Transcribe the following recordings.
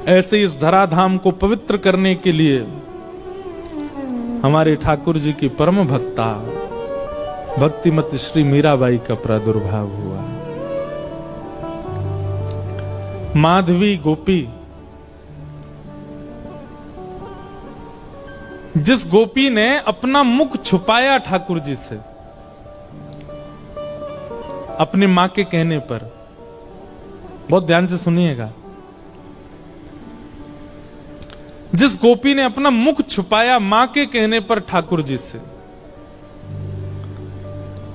ऐसे इस धराधाम को पवित्र करने के लिए हमारे ठाकुर जी की परम भक्ता भक्तिमती श्री मीराबाई का प्रादुर्भाव हुआ। माधवी गोपी, जिस गोपी ने अपना मुख छुपाया ठाकुर जी से अपनी मां के कहने पर, बहुत ध्यान से सुनिएगा, जिस गोपी ने अपना मुख छुपाया मां के कहने पर ठाकुर जी से,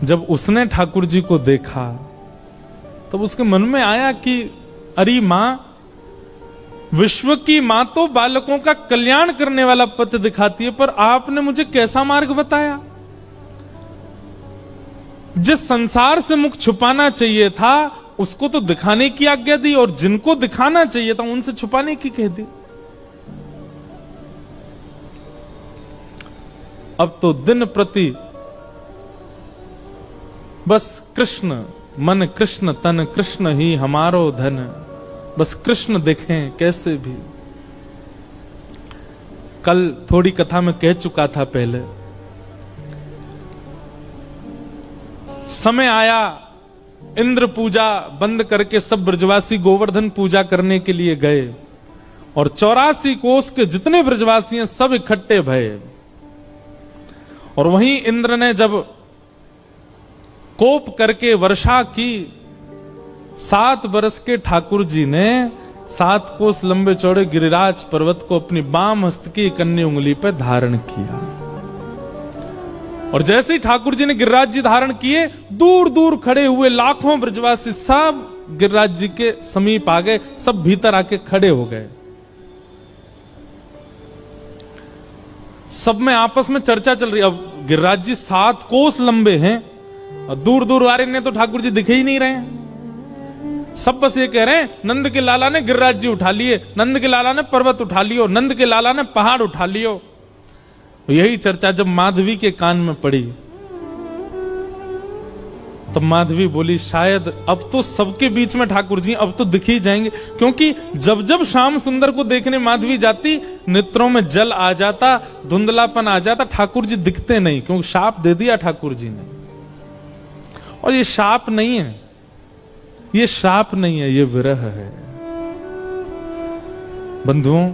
जब उसने ठाकुर जी को देखा तब उसके मन में आया कि अरे मां, विश्व की मां तो बालकों का कल्याण करने वाला पथ दिखाती है, पर आपने मुझे कैसा मार्ग बताया? जिस संसार से मुख छुपाना चाहिए था उसको तो दिखाने की आज्ञा दी, और जिनको दिखाना चाहिए था उनसे छुपाने की कह दी। अब तो दिन प्रति बस कृष्ण, मन कृष्ण तन कृष्ण ही हमारो धन, बस कृष्ण देखें कैसे भी। कल थोड़ी कथा में कह चुका था पहले, समय आया इंद्र पूजा बंद करके सब ब्रजवासी गोवर्धन पूजा करने के लिए गए, और 84 कोस के जितने ब्रजवासी हैं सब इकट्ठे भये। और वहीं इंद्र ने जब कोप करके वर्षा की, 7 बरस के ठाकुर जी ने 7 कोस लंबे चौड़े गिरिराज पर्वत को अपनी बाम हस्त की कन्नी उंगली पर धारण किया। और जैसे ही ठाकुर जी ने गिरिराज जी धारण किए, दूर दूर खड़े हुए लाखों ब्रजवासी सब गिरिराज जी के समीप आ गए, सब भीतर आके खड़े हो गए। सब में आपस में चर्चा चल रही। अब गिरिराज जी 7 कोस लंबे हैं और दूर दूर वाले ने तो ठाकुर जी दिखे ही नहीं रहे हैं। सब बस ये कह रहे हैं, नंद के लाला ने गिरिराज जी उठा लिए, नंद के लाला ने पर्वत उठा लियो, नंद के लाला ने पहाड़ उठा लियो। यही चर्चा जब माधवी के कान में पड़ी तब माधवी बोली, शायद अब तो सबके बीच में ठाकुर जी अब तो दिख ही जाएंगे, क्योंकि जब जब श्याम सुंदर को देखने माधवी जाती, नेत्रों में जल आ जाता, धुंधलापन आ जाता, ठाकुर जी दिखते नहीं, क्योंकि शाप दे दिया ठाकुर जी ने। और ये शाप नहीं है, ये शाप नहीं है, ये विरह है। बंधुओं,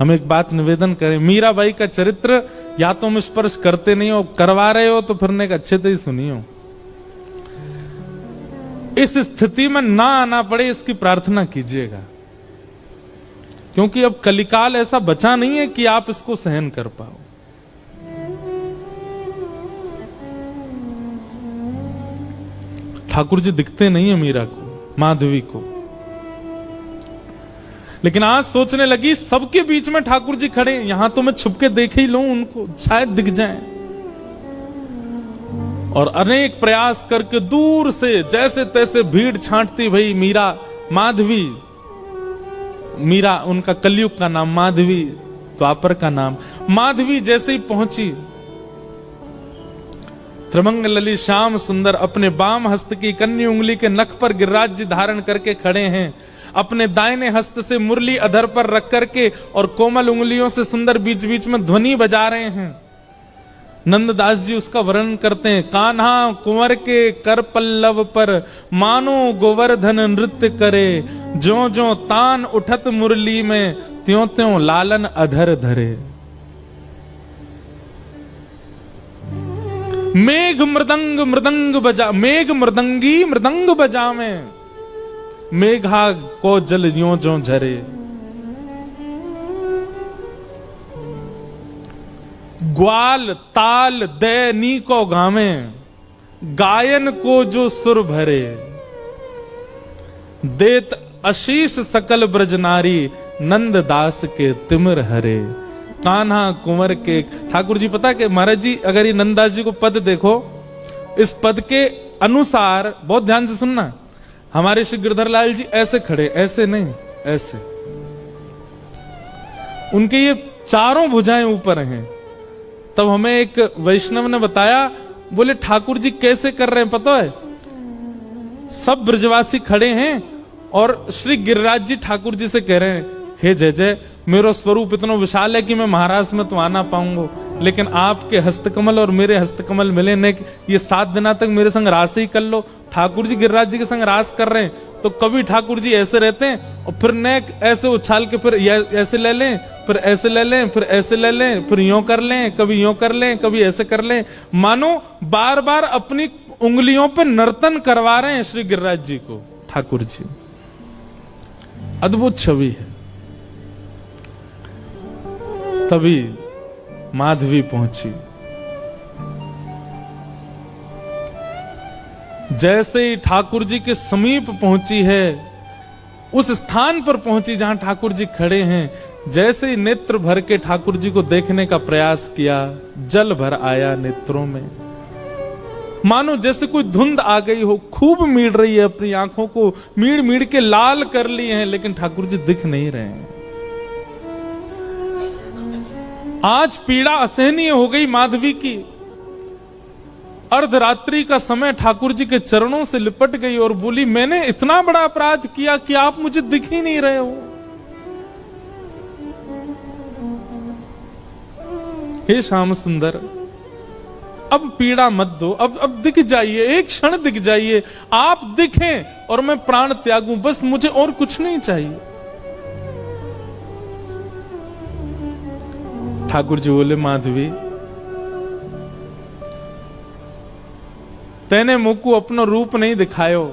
हम एक बात निवेदन करें, मीराबाई का चरित्र या तो हम स्पर्श करते नहीं हो, करवा रहे हो तो फिर एक अच्छे से ही सुनियो। इस स्थिति में ना आना पड़े इसकी प्रार्थना कीजिएगा, क्योंकि अब कलिकाल ऐसा बचा नहीं है कि आप इसको सहन कर पाओ। ठाकुर जी दिखते नहीं है मीरा को, माधवी को, लेकिन आज सोचने लगी सबके बीच में ठाकुर जी खड़े, यहां तो मैं छुपके देख ही लूं उनको, शायद दिख जाएं। और अनेक प्रयास करके दूर से जैसे तैसे भीड़ छांटती भई मीरा, माधवी, मीरा उनका कलयुग का नाम, माधवी द्वापर का नाम। माधवी जैसे ही पहुंची, त्रिमंगलली श्याम सुंदर अपने बाम हस्त की कन्नी उंगली के नख पर गिरिराज जी धारण करके खड़े हैं, अपने दाहिने हस्त से मुरली अधर पर रख करके और कोमल उंगलियों से सुंदर बीच बीच में ध्वनि बजा रहे हैं। नंददास जी उसका वर्णन करते हैं, कान्हा कुंवर के कर पल्लव पर मानो गोवर्धन नृत्य करे, ज्यों ज्यों तान उठत मुरली में त्यों त्यों लालन अधर धरे। मेघ मृदंग मृदंग बजा, मेघ मृदंगी मृदंग बजा में, मेघा को जल यों जो झरे। ग्वाल ताल दैनी को गावे, गायन को जो सुर भरे। देत आशीष सकल ब्रज नारी, नंद दास के तिमिर हरे। कान्हा कुंवर के, ठाकुर जी पता कि महाराज जी, अगर ये नंददास जी को पद देखो, इस पद के अनुसार, बहुत ध्यान से सुनना, हमारे श्री गिरधर लाल जी ऐसे खड़े, ऐसे नहीं, ऐसे, उनके ये चारों भुजाएं ऊपर हैं। तब हमें एक वैष्णव ने बताया, बोले ठाकुर जी कैसे कर रहे हैं पता है, सब ब्रजवासी खड़े हैं और श्री गिरिराज जी ठाकुर जी से कह रहे हैं, हे जय जय, मेरा स्वरूप इतना विशाल है कि मैं महाराज में तो आ ना पाऊंगा, लेकिन आपके हस्तकमल और मेरे हस्तकमल मिले ने, ये 7 दिना तक मेरे संग रास ही कर लो। ठाकुर जी गिरिराज जी के संग रास कर रहे हैं, तो कभी ठाकुर जी ऐसे रहते हैं और फिर नेक ऐसे उछाल के फिर ऐसे ले लें, फिर ऐसे ले लें, फिर ऐसे ले लें, फिर यूं कर लें, कभी यूं कर लें, कभी ऐसे कर लें, मानो बार बार अपनी उंगलियों पे नर्तन करवा रहे हैं श्री गिरिराज जी को ठाकुर जी। अद्भुत छवि है। तभी माधवी पहुंची। जैसे ही ठाकुर जी के समीप पहुंची है, उस स्थान पर पहुंची जहां ठाकुर जी खड़े हैं, जैसे ही नेत्र भर के ठाकुर जी को देखने का प्रयास किया, जल भर आया नेत्रों में। मानो जैसे कोई धुंध आ गई हो, खूब मीड़ रही है अपनी आंखों को, मीड़ मीड़ के लाल कर लिए हैं, लेकिन ठाकुर जी दिख नहीं रहे हैं। आज पीड़ा असहनीय हो गई माधवी की। अर्धरात्रि का समय ठाकुर जी के चरणों से लिपट गई और बोली, मैंने इतना बड़ा अपराध किया कि आप मुझे दिख ही नहीं रहे हो। हे श्याम सुंदर, अब पीड़ा मत दो, अब दिख जाइए, एक क्षण दिख जाइए, आप दिखें और मैं प्राण त्यागूं, बस मुझे और कुछ नहीं चाहिए। ठाकुर जी बोले, माधवी तेने मुझको अपना रूप नहीं दिखायो।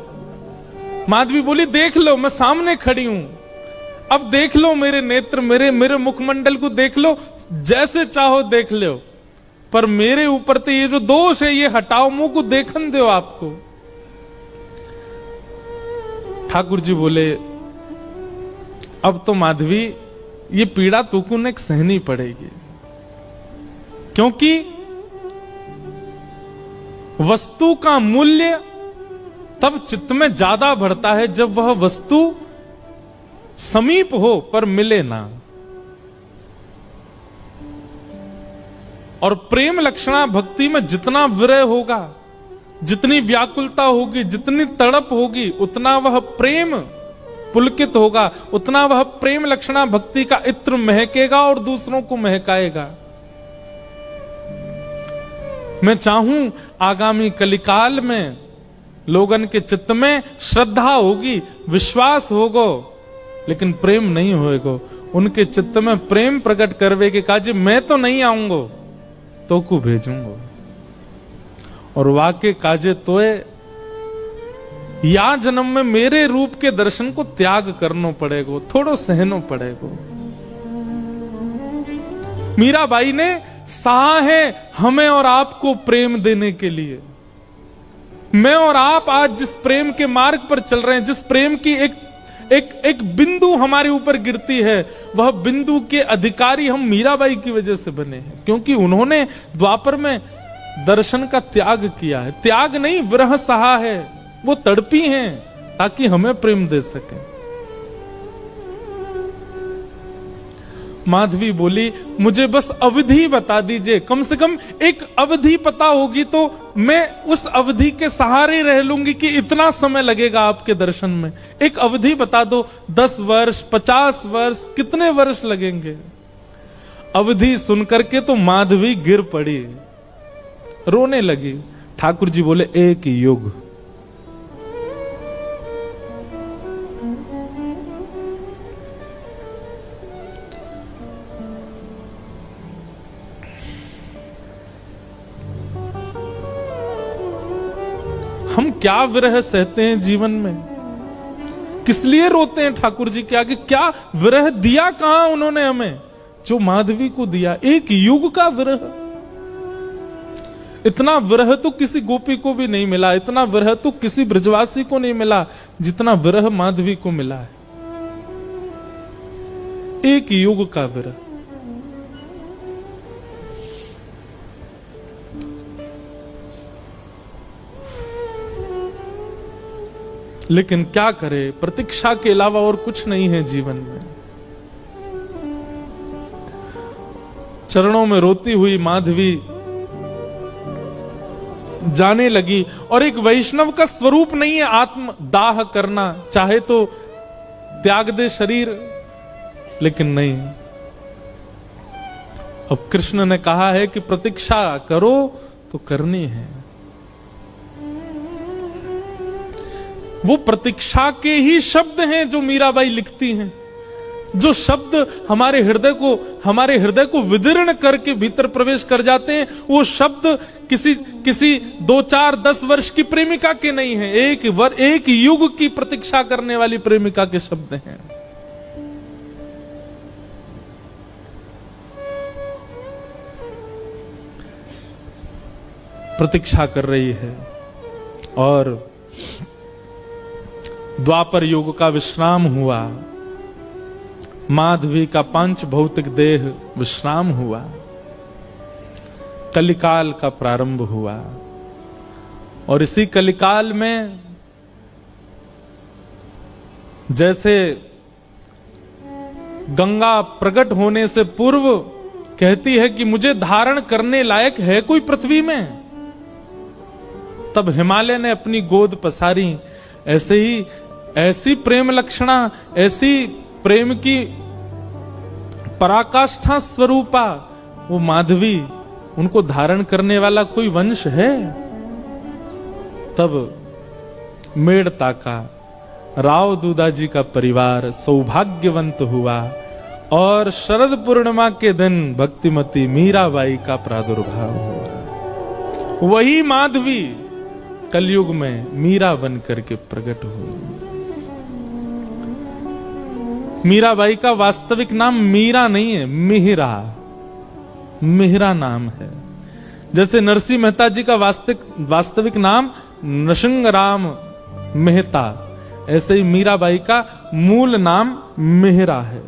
माधवी बोली, देख लो, मैं सामने खड़ी हूं, अब देख लो मेरे नेत्र, मेरे मुखमंडल को देख लो, जैसे चाहो देख लो, पर मेरे ऊपर तो ये जो दोष है ये हटाओ, मुंह को देखन दो आपको। ठाकुर जी बोले, अब तो माधवी ये पीड़ा तुमको ने सहनी पड़ेगी, क्योंकि वस्तु का मूल्य तब चित्त में ज्यादा बढ़ता है जब वह वस्तु समीप हो पर मिले ना। और प्रेम लक्षणा भक्ति में जितना विरह होगा, जितनी व्याकुलता होगी, जितनी तड़प होगी, उतना वह प्रेम पुलकित होगा, उतना वह प्रेम लक्षणा भक्ति का इत्र महकेगा और दूसरों को महकाएगा। मैं चाहूं आगामी कलिकाल में लोगन के चित्त में श्रद्धा होगी, विश्वास होगो, लेकिन प्रेम नहीं होएगो। उनके चित्त में प्रेम प्रकट करवे के काजे मैं तो नहीं आऊंगो, तो को भेजूंगो, और वाके काजे तोए या जन्म में मेरे रूप के दर्शन को त्याग करना पड़ेगो, थोड़ो सहनो पड़ेगो। मीराबाई ने सहा है हमें और आपको प्रेम देने के लिए। मैं और आप आज जिस प्रेम के मार्ग पर चल रहे हैं, जिस प्रेम की एक बिंदु हमारे ऊपर गिरती है, वह बिंदु के अधिकारी हम मीराबाई की वजह से बने हैं, क्योंकि उन्होंने द्वापर में दर्शन का त्याग किया है। त्याग नहीं, विरह सहा है, वो तड़पी हैं ताकि हमें प्रेम दे सके। माधवी बोली, मुझे बस अवधि बता दीजिए, कम से कम एक अवधि पता होगी तो मैं उस अवधि के सहारे रह लूंगी कि इतना समय लगेगा आपके दर्शन में। एक अवधि बता दो, 10 वर्ष, 50 वर्ष, कितने वर्ष लगेंगे? अवधि सुनकर के तो माधवी गिर पड़ी, रोने लगी। ठाकुर जी बोले, एक युग। हम क्या विरह सहते हैं जीवन में, किस लिए रोते हैं ठाकुर जी के आगे? क्या विरह दिया कहां उन्होंने हमें, जो माधवी को दिया? एक युग का विरह। इतना विरह तो किसी गोपी को भी नहीं मिला, इतना विरह तो किसी ब्रजवासी को नहीं मिला जितना विरह माधवी को मिला है। एक युग का विरह। लेकिन क्या करे, प्रतीक्षा के अलावा और कुछ नहीं है जीवन में। चरणों में रोती हुई माधवी जाने लगी। और एक वैष्णव का स्वरूप नहीं है आत्म दाह करना, चाहे तो त्याग दे शरीर, लेकिन नहीं। अब कृष्ण ने कहा है कि प्रतीक्षा करो तो करनी है। वो प्रतीक्षा के ही शब्द हैं जो मीराबाई लिखती हैं, जो शब्द हमारे हृदय को विदीर्ण करके भीतर प्रवेश कर जाते हैं। वो शब्द किसी 2, 4, 10 वर्ष की प्रेमिका के नहीं है, एक युग की प्रतीक्षा करने वाली प्रेमिका के शब्द हैं। प्रतीक्षा कर रही है और द्वापर युग का विश्राम हुआ, माधवी का पांच भौतिक देह विश्राम हुआ, कलिकाल का प्रारंभ हुआ। और इसी कलिकाल में जैसे गंगा प्रकट होने से पूर्व कहती है कि मुझे धारण करने लायक है कोई पृथ्वी में, तब हिमालय ने अपनी गोद पसारी। ऐसे ही ऐसी प्रेम लक्षणा, ऐसी प्रेम की पराकाष्ठा स्वरूपा वो माधवी, उनको धारण करने वाला कोई वंश है। तब मेड़ता का राव दूदाजी का परिवार सौभाग्यवंत हुआ और शरद पूर्णिमा के दिन भक्तिमती मीराबाई का प्रादुर्भाव हुआ। वही माधवी कलयुग में मीरा बन करके प्रकट हुई। मीराबाई का वास्तविक नाम मीरा नहीं है, मिहिरा नाम है। जैसे नरसिंह मेहता जी का वास्तविक नाम नृसिंहराम मेहता, ऐसे ही मीराबाई का मूल नाम मिहिरा है।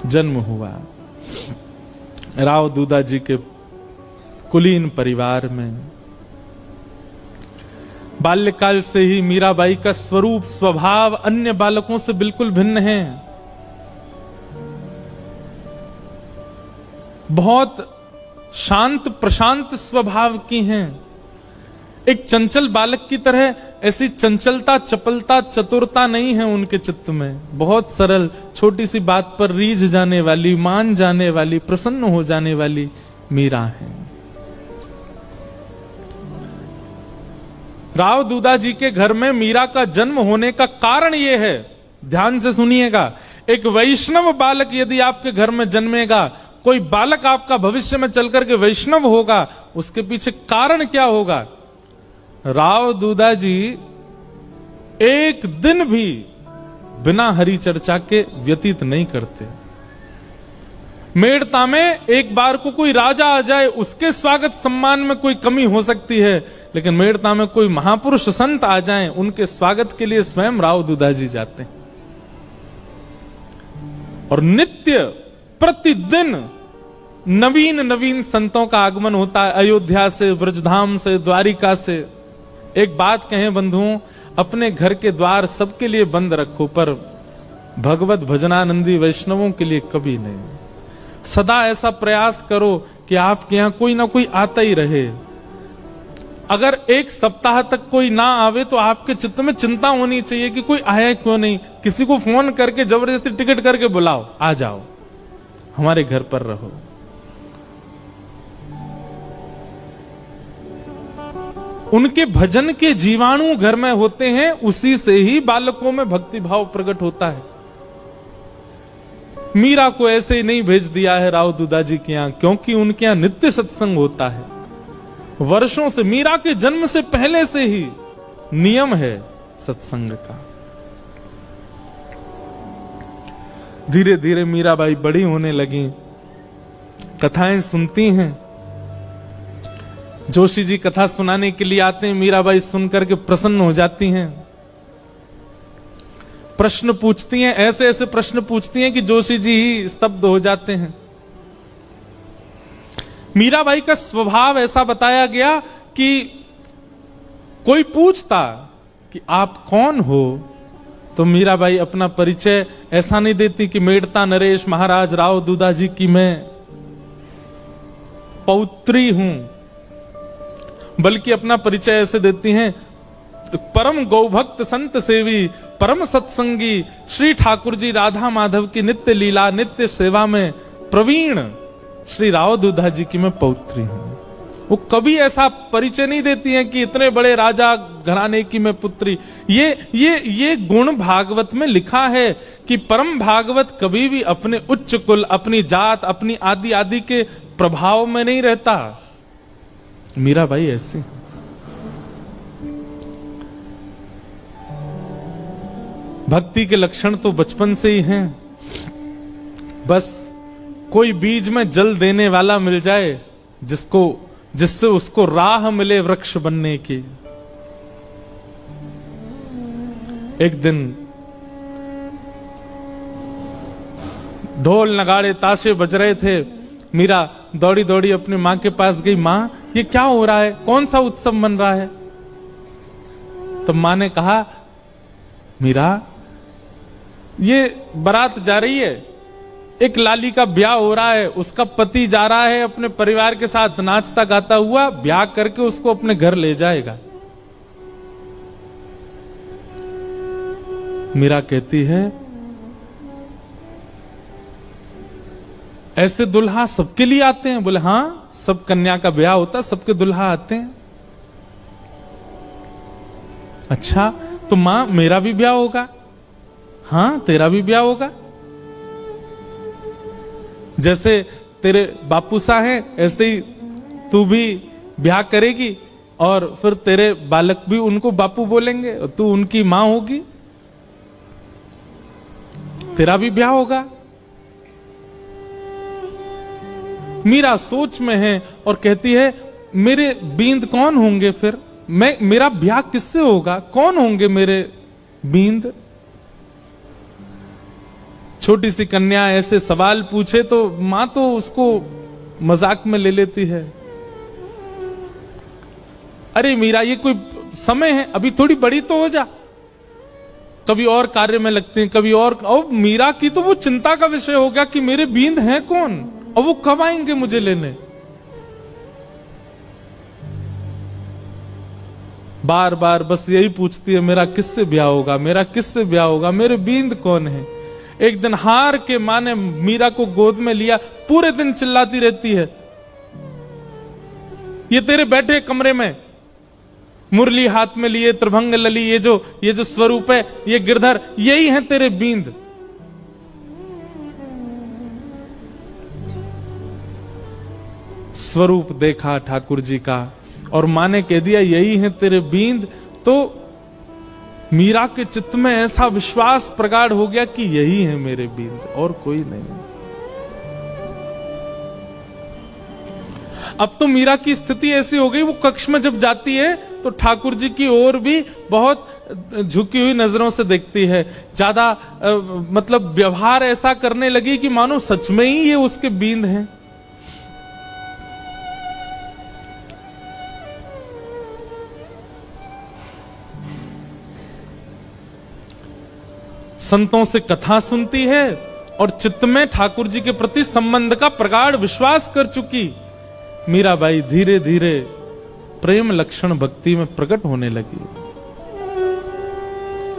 जन्म हुआ राव दूदाजी के कुलीन परिवार में। बाल्यकाल से ही मीराबाई का स्वरूप स्वभाव अन्य बालकों से बिल्कुल भिन्न है। बहुत शांत प्रशांत स्वभाव की हैं। एक चंचल बालक की तरह ऐसी चंचलता, चपलता, चतुरता नहीं है उनके चित्त में। बहुत सरल, छोटी सी बात पर रीझ जाने वाली, मान जाने वाली, प्रसन्न हो जाने वाली मीरा है। राव दूदाजी के घर में मीरा का जन्म होने का कारण यह है, ध्यान से सुनिएगा। एक वैष्णव बालक यदि आपके घर में जन्मेगा, कोई बालक आपका भविष्य में चलकर के वैष्णव होगा, उसके पीछे कारण क्या होगा? राव दूदाजी एक दिन भी बिना हरि चर्चा के व्यतीत नहीं करते। मेड़ता में एक बार को कोई राजा आ जाए, उसके स्वागत सम्मान में कोई कमी हो सकती है, लेकिन मेड़ता में कोई महापुरुष संत आ जाएं, उनके स्वागत के लिए स्वयं राव दूदाजी जाते हैं। और नित्य प्रतिदिन नवीन संतों का आगमन होता है, अयोध्या से, ब्रजधाम से, द्वारिका से। एक बात कहें बंधुओं, अपने घर के द्वार सबके लिए बंद रखो, पर भगवत भजनानंदी वैष्णवों के लिए कभी नहीं। सदा ऐसा प्रयास करो कि आपके यहां कोई ना कोई आता ही रहे। अगर एक सप्ताह तक कोई ना आवे तो आपके चित्त में चिंता होनी चाहिए कि कोई आया क्यों नहीं। किसी को फोन करके जबरदस्ती टिकट करके बुलाओ, आ जाओ, हमारे घर पर रहो। उनके भजन के जीवाणु घर में होते हैं, उसी से ही बालकों में भक्ति भाव प्रकट होता है। मीरा को ऐसे ही नहीं भेज दिया है राव दूदाजी के यहां, क्योंकि उनके यहां नित्य सत्संग होता है। वर्षों से, मीरा के जन्म से पहले से ही नियम है सत्संग का। धीरे धीरे मीराबाई बड़ी होने लगी, कथाएं सुनती हैं। जोशी जी कथा सुनाने के लिए आते हैं, मीराबाई सुनकर के प्रसन्न हो जाती हैं। प्रश्न पूछती हैं, ऐसे ऐसे प्रश्न पूछती हैं कि जोशी जी ही स्तब्ध हो जाते हैं। मीराबाई का स्वभाव ऐसा बताया गया कि कोई पूछता कि आप कौन हो, तो मीराबाई अपना परिचय ऐसा नहीं देती कि मेड़ता नरेश महाराज राव दूदाजी की मैं पौत्री हूं, बल्कि अपना परिचय ऐसे देती हैं, परम गौभक्त संत सेवी परम सत्संगी श्री ठाकुर जी राधा माधव की नित्य लीला नित्य सेवा में प्रवीण श्री राव दूधा जी की मैं पौत्री हूं। वो कभी ऐसा परिचय नहीं देती हैं कि इतने बड़े राजा घराने की मैं पुत्री। ये गुण भागवत में लिखा है कि परम भागवत कभी भी अपने उच्च कुल, अपनी जात, अपनी आदि आदि के प्रभाव में नहीं रहता। मीराबाई ऐसी भक्ति के लक्षण तो बचपन से ही हैं। बस कोई बीज में जल देने वाला मिल जाए जिससे उसको राह मिले वृक्ष बनने की। एक दिन ढोल नगाड़े ताशे बज रहे थे। मीरा दौड़ी दौड़ी अपनी मां के पास गई। मां, ये क्या हो रहा है? कौन सा उत्सव मन रहा है? तो मां ने कहा, मीरा, ये बारात जा रही है, एक लाली का ब्याह हो रहा है, उसका पति जा रहा है अपने परिवार के साथ नाचता गाता हुआ, ब्याह करके उसको अपने घर ले जाएगा। मीरा कहती है, ऐसे दुल्हा सबके लिए आते हैं? बोले हां, सब कन्या का ब्याह होता, सबके दुल्हा आते हैं। अच्छा, तो मां मेरा भी ब्याह होगा? हां, तेरा भी ब्याह होगा। जैसे तेरे बापू सा हैं, ऐसे ही तू भी ब्याह करेगी और फिर तेरे बालक भी उनको बापू बोलेंगे और तू उनकी मां होगी, तेरा भी ब्याह होगा। मीरा सोच में है और कहती है, मेरे बींद कौन होंगे फिर? मेरा ब्याह किससे होगा? कौन होंगे मेरे बींद? छोटी सी कन्या ऐसे सवाल पूछे तो मां तो उसको मजाक में ले लेती है। अरे मीरा, ये कोई समय है, अभी थोड़ी बड़ी तो हो जा। कभी और कार्य में लगते हैं, कभी और मीरा की तो वो चिंता का विषय हो गया कि मेरे बींद हैं कौन और वो कब आएंगे मुझे लेने। बार बार बस यही पूछती है, मेरा किससे ब्याह होगा, मेरा किससे ब्याह होगा, मेरे बींद कौन है। एक दिन हार के मां ने मीरा को गोद में लिया, पूरे दिन चिल्लाती रहती है, ये तेरे बैठे कमरे में मुरली हाथ में लिए त्रिभंग लली, ये जो स्वरूप है, ये गिरधर, यही है तेरे बींद। स्वरूप देखा ठाकुर जी का और मां ने कह दिया यही है तेरे बींद। तो मीरा के चित्त में ऐसा विश्वास प्रगाढ़ हो गया कि यही है मेरे बींद और कोई नहीं। अब तो मीरा की स्थिति ऐसी हो गई, वो कक्ष में जब जाती है तो ठाकुर जी की ओर भी बहुत झुकी हुई नजरों से देखती है। ज्यादा मतलब व्यवहार ऐसा करने लगी कि मानो सच में ही ये उसके बींद हैं। संतों से कथा सुनती है और चित्त में ठाकुर जी के प्रति संबंध का प्रगाढ़ विश्वास कर चुकी मीराबाई धीरे धीरे प्रेम लक्षण भक्ति में प्रकट होने लगी।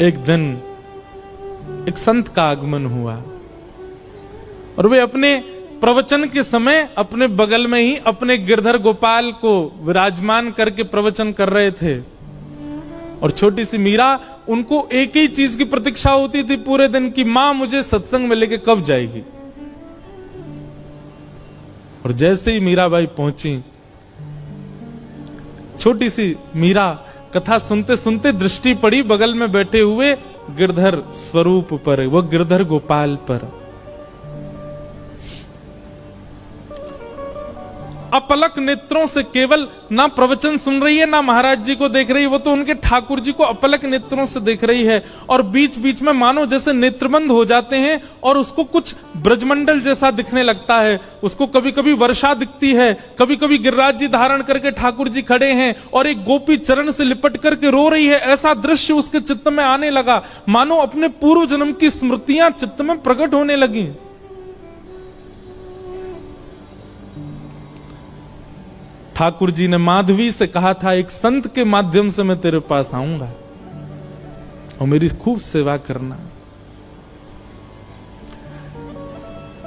एक दिन एक संत का आगमन हुआ और वे अपने प्रवचन के समय अपने बगल में ही अपने गिरधर गोपाल को विराजमान करके प्रवचन कर रहे थे और छोटी सी मीरा, उनको एक ही चीज की प्रतीक्षा होती थी पूरे दिन की, मां मुझे सत्संग में लेके कब जाएगी। और जैसे ही मीराबाई पहुंची, छोटी सी मीरा कथा सुनते सुनते दृष्टि पड़ी बगल में बैठे हुए गिरधर स्वरूप पर, वो गिरधर गोपाल पर। अपलक नेत्रों से केवल ना प्रवचन सुन रही है ना महाराज जी को देख रही है, वो तो उनके ठाकुर जी को अपलक नेत्रों से देख रही है। और बीच बीच में मानो जैसे नेत्रबंद हो जाते हैं और उसको कुछ ब्रजमंडल जैसा दिखने लगता है। उसको कभी कभी वर्षा दिखती है, कभी कभी गिरिराज जी धारण करके ठाकुर जी खड़े हैं और एक गोपी चरण से लिपट करके रो रही है। ऐसा दृश्य उसके चित्त में आने लगा, मानो अपने पूर्व जन्म की स्मृतियां चित्त में प्रकट होने लगी। ठाकुर जी ने माधवी से कहा था, एक संत के माध्यम से मैं तेरे पास आऊंगा और मेरी खूब सेवा करना।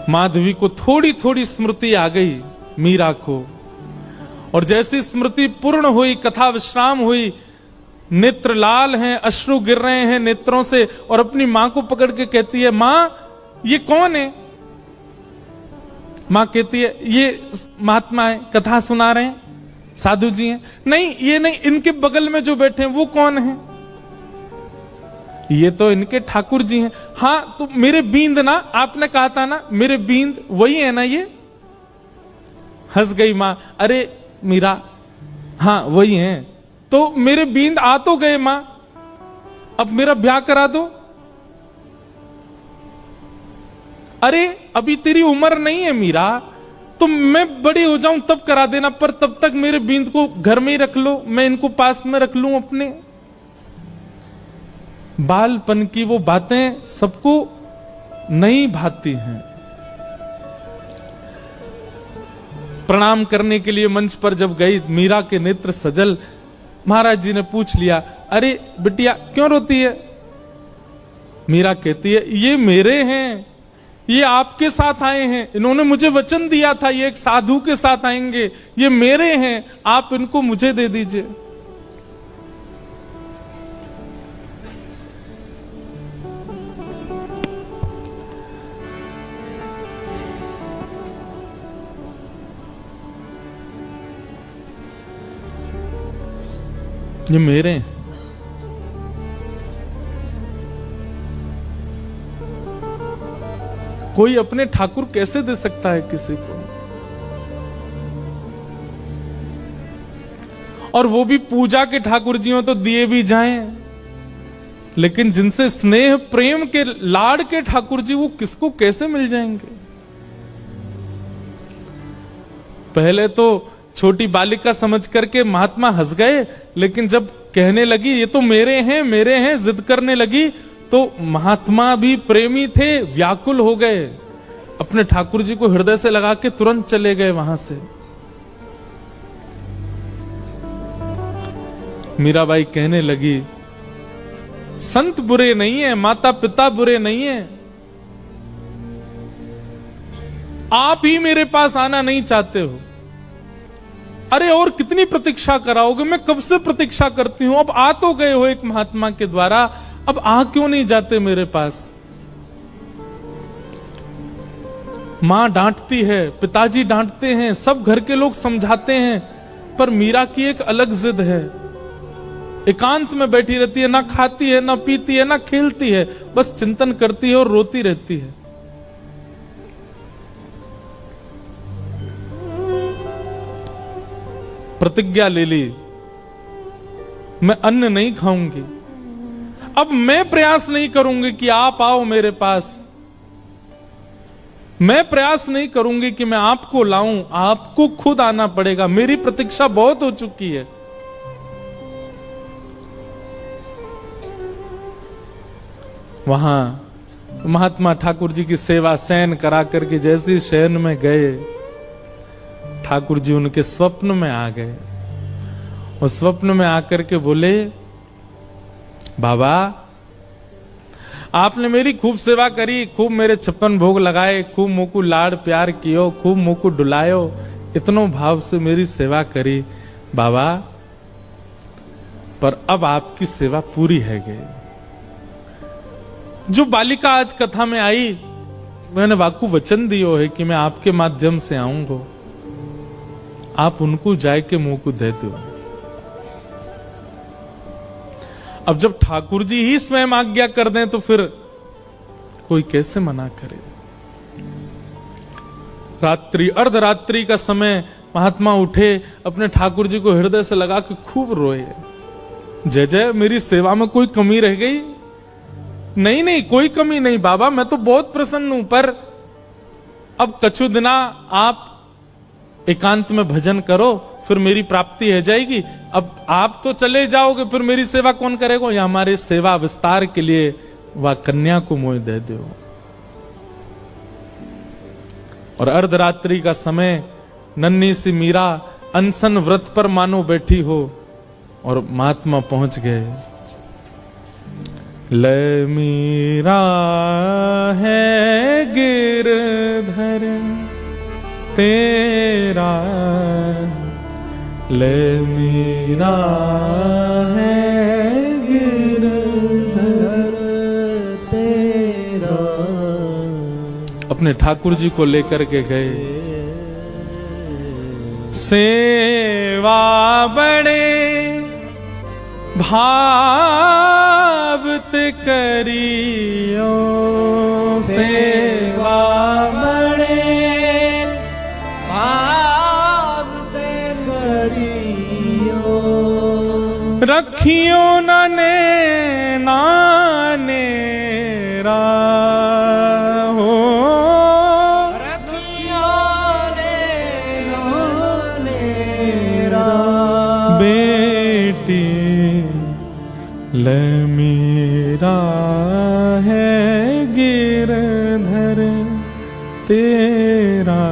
माधवी को थोड़ी थोड़ी स्मृति आ गई, मीरा को, और जैसी स्मृति पूर्ण हुई, कथा विश्राम हुई, नेत्र लाल हैं, अश्रु गिर रहे हैं नेत्रों से, और अपनी मां को पकड़ के कहती है, मां ये कौन है? मां कहती है, ये महात्मा है, कथा सुना रहे हैं, साधु जी हैं। नहीं, ये नहीं, इनके बगल में जो बैठे हैं वो कौन है? ये तो इनके ठाकुर जी हैं। हाँ, तो मेरे बींद ना, आपने कहा था ना मेरे बींद, वही है ना ये? हंस गई मां, अरे मीरा, हाँ वही हैं। तो मेरे बींद आ तो गए मां, अब मेरा ब्याह करा दो। अरे अभी तेरी उम्र नहीं है मीरा, तो मैं बड़ी हो जाऊं तब करा देना, पर तब तक मेरे बींद को घर में ही रख लो, मैं इनको पास में रख लूं अपने। बालपन की वो बातें सबको नहीं भाती हैं। प्रणाम करने के लिए मंच पर जब गई, मीरा के नेत्र सजल। महाराज जी ने पूछ लिया, अरे बिटिया क्यों रोती है? मीरा कहती है, ये मेरे हैं, ये आपके साथ आए हैं, इन्होंने मुझे वचन दिया था ये एक साधु के साथ आएंगे, ये मेरे हैं, आप इनको मुझे दे दीजिए। ये मेरे हैं। कोई अपने ठाकुर कैसे दे सकता है किसी को? और वो भी पूजा के ठाकुर जी हो तो दिए भी जाएं, लेकिन जिनसे स्नेह प्रेम के लाड़ के ठाकुर जी, वो किसको कैसे मिल जाएंगे? पहले तो छोटी बालिका समझ करके महात्मा हंस गए, लेकिन जब कहने लगी ये तो मेरे हैं, जिद करने लगी, तो महात्मा भी प्रेमी थे, व्याकुल हो गए, अपने ठाकुर जी को हृदय से लगा के तुरंत चले गए वहां से। मीराबाई कहने लगी, संत बुरे नहीं है, माता पिता बुरे नहीं है, आप ही मेरे पास आना नहीं चाहते हो। अरे और कितनी प्रतीक्षा कराओगे? मैं कब से प्रतीक्षा करती हूं, अब आ तो गए हो एक महात्मा के द्वारा, अब आ क्यों नहीं जाते मेरे पास? मां डांटती है, पिताजी डांटते हैं, सब घर के लोग समझाते हैं, पर मीरा की एक अलग जिद है। एकांत में बैठी रहती है, ना खाती है, ना पीती है, ना खेलती है, बस चिंतन करती है और रोती रहती है। प्रतिज्ञा ले ली, मैं अन्न नहीं खाऊंगी, अब मैं प्रयास नहीं करूंगी कि आप आओ मेरे पास, मैं प्रयास नहीं करूंगी कि मैं आपको लाऊं, आपको खुद आना पड़ेगा, मेरी प्रतीक्षा बहुत हो चुकी है। वहां महात्मा ठाकुर जी की सेवा शयन करा करके जैसे शयन में गए, ठाकुर जी उनके स्वप्न में आ गए और स्वप्न में आकर के बोले, बाबा आपने मेरी खूब सेवा करी, खूब मेरे 56 भोग लगाए, खूब मुझको लाड़ प्यार कियो, खूब मुझको डुलायो, इतनो भाव से मेरी सेवा करी बाबा, पर अब आपकी सेवा पूरी है गई। जो बालिका आज कथा में आई, मैंने वाकू वचन दियो है कि मैं आपके माध्यम से आऊंगा, आप उनको जाए के मुंह को दे दो। अब जब ठाकुर जी ही स्वयं आज्ञा कर दें तो फिर कोई कैसे मना करे। रात्रि अर्धरात्रि का समय महात्मा उठे, अपने ठाकुर जी को हृदय से लगा के खूब रोए, जय जय मेरी सेवा में कोई कमी रह गई? नहीं नहीं कोई कमी नहीं बाबा, मैं तो बहुत प्रसन्न हूं, पर अब कछु दिना आप एकांत में भजन करो, फिर मेरी प्राप्ति हो जाएगी। अब आप तो चले जाओगे, फिर मेरी सेवा कौन करेगा? या हमारे सेवा विस्तार के लिए वह कन्या को मोह दे दो। और अर्धरात्रि का समय, नन्ही सी मीरा अनशन व्रत पर मानो बैठी हो और महात्मा पहुंच गए। ले मीरा है गिरधर तेरा, ले मीरा है गिरधर तेरा। अपने ठाकुर जी को लेकर के गए। सेवा बड़े भावत करियो, सेवा बड़े भावत करियो, रखियो नने नानेरा हो, रखियो ने नानेरा। बेटी ले मीरा है गिरधर तेरा,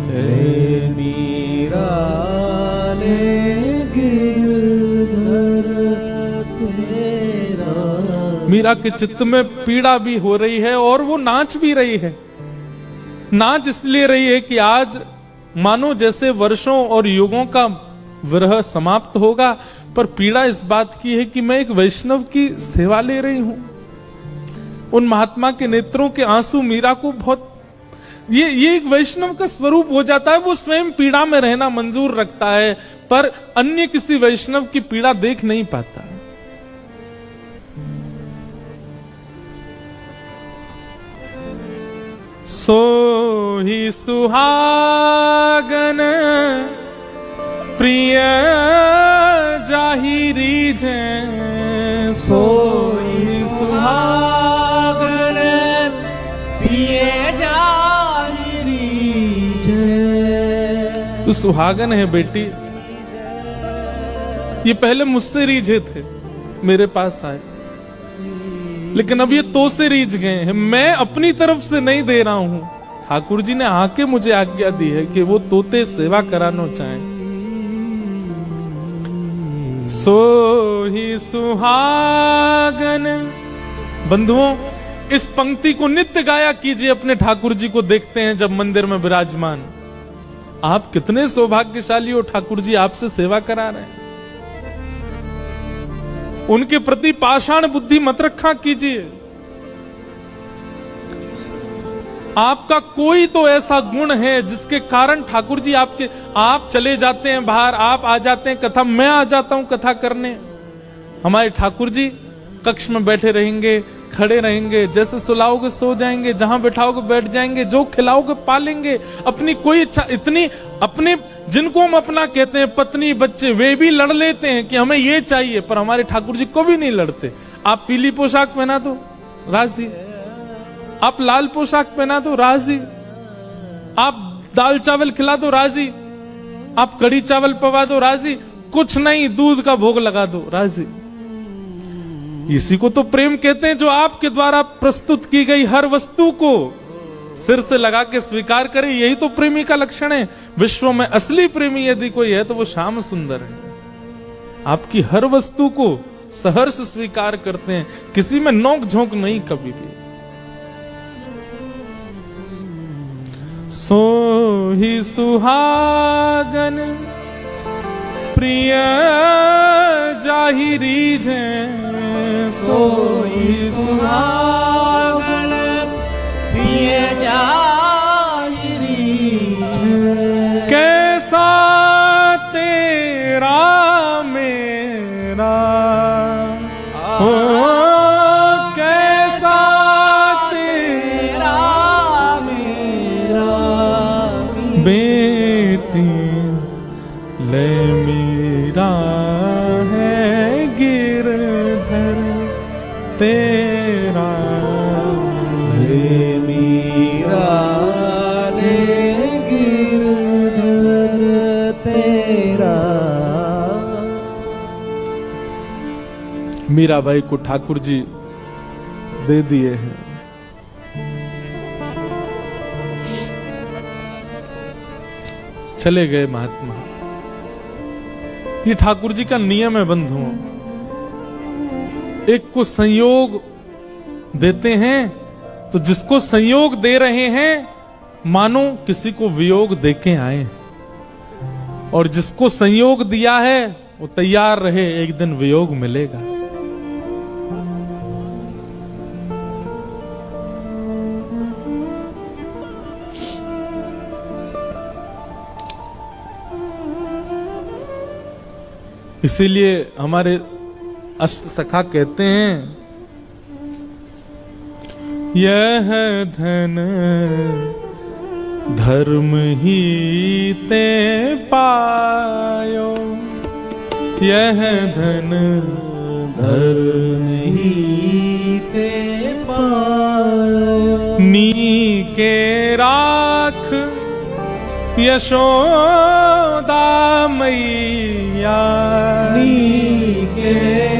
ले मीरा ले गिरधर तेरा। मीरा के चित्त में पीड़ा भी हो रही है और वो नाच भी रही है। नाच इसलिए रही है कि आज मानो जैसे वर्षों और युगों का विरह समाप्त होगा, पर पीड़ा इस बात की है कि मैं एक वैष्णव की सेवा ले रही हूं। उन महात्मा के नेत्रों के आंसू मीरा को बहुत, ये एक वैष्णव का स्वरूप हो जाता है। वो स्वयं पीड़ा में रहना मंजूर रखता है, पर अन्य किसी वैष्णव की पीड़ा देख नहीं पाता। सो ही सुहागन प्रिय जाहिरी जै, सोई सुहागन प्रिय जाहिरी जै। तू सुहागन है बेटी। ये पहले मुझसे रीझे थे, मेरे पास आए, लेकिन अब ये तो से रीझ गए हैं। मैं अपनी तरफ से नहीं दे रहा हूं, ठाकुर जी ने आके मुझे आज्ञा दी है कि वो तोते सेवा कराना चाहें। सो ही सुहागन। बंधुओं, इस पंक्ति को नित्य गाया कीजिए। अपने ठाकुर जी को देखते हैं जब मंदिर में विराजमान, आप कितने सौभाग्यशाली हो, ठाकुर जी आपसे सेवा करा रहे हैं। उनके प्रति पाषाण बुद्धि मत रखा कीजिए। आपका कोई तो ऐसा गुण है जिसके कारण ठाकुर जी आप चले जाते हैं बाहर, आप आ जाते हैं कथा, मैं आ जाता हूं कथा करने। हमारे ठाकुर जी कक्ष में बैठे रहेंगे, खड़े रहेंगे, जैसे सुलाओगे सो जाएंगे, जहां बैठाओगे बैठ जाएंगे, जो खिलाओगे पालेंगे। अपनी कोई इच्छा इतनी, अपने जिनको हम अपना कहते हैं पत्नी बच्चे, वे भी लड़ लेते हैं कि हमें ये चाहिए, पर हमारे ठाकुर जी को भी नहीं लड़ते। आप पीली पोशाक पहना दो राजी, आप लाल पोशाक पहना दो राजी, आप दाल चावल खिला दो राजी, आप कड़ी चावल पवा दो राजी, कुछ नहीं दूध का भोग लगा दो राजी। इसी को तो प्रेम कहते हैं, जो आपके द्वारा प्रस्तुत की गई हर वस्तु को सिर से लगा के स्वीकार करे। यही तो प्रेमी का लक्षण है। विश्व में असली प्रेमी यदि कोई है तो वो श्याम सुंदर है। आपकी हर वस्तु को सहर्ष स्वीकार करते हैं, किसी में नोक झोंक नहीं कभी भी। सो ही सुहागन प्रिय जाहिरी जै, सोई सुहागन प्रिय जाहिरी जै। कैसा तेरा मेरा हो, कैसा तेरा मेरा। बेटी ले मीरा है गिरधर तेरा, ले मीरा रे गिरधर तेरा। मीराबाई को ठाकुर जी दे दिए हैं। चले गए महात्मा। ये ठाकुर जी का नियम है बंधुओं, एक को संयोग देते हैं तो जिसको संयोग दे रहे हैं मानो किसी को वियोग देके आए, और जिसको संयोग दिया है वो तैयार रहे, एक दिन वियोग मिलेगा। इसीलिए हमारे अष्ट सखा कहते हैं, यह धन धर्म ही ते पायो, यह धन धर्म ही ते पायो, नी के राख यशोदा मैया, नी के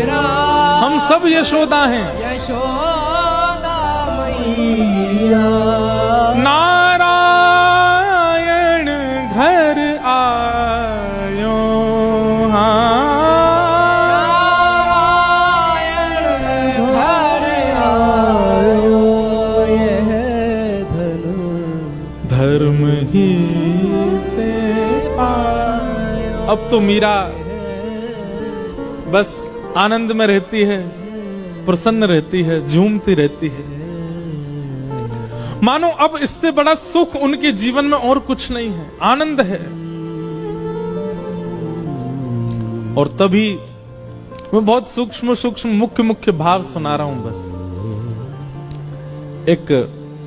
राख हम सब यशोदा हैं, यशोदा मैया, नारायण घर आयो, नारायण घर आयो, यह धन धर्म ही ते पायो। अब तो मीरा बस आनंद में रहती है, प्रसन्न रहती है, झूमती रहती है, मानो अब इससे बड़ा सुख उनके जीवन में और कुछ नहीं है, आनंद है। और तभी मैं बहुत सूक्ष्म सूक्ष्म मुख्य मुख्य भाव सुना रहा हूं। बस एक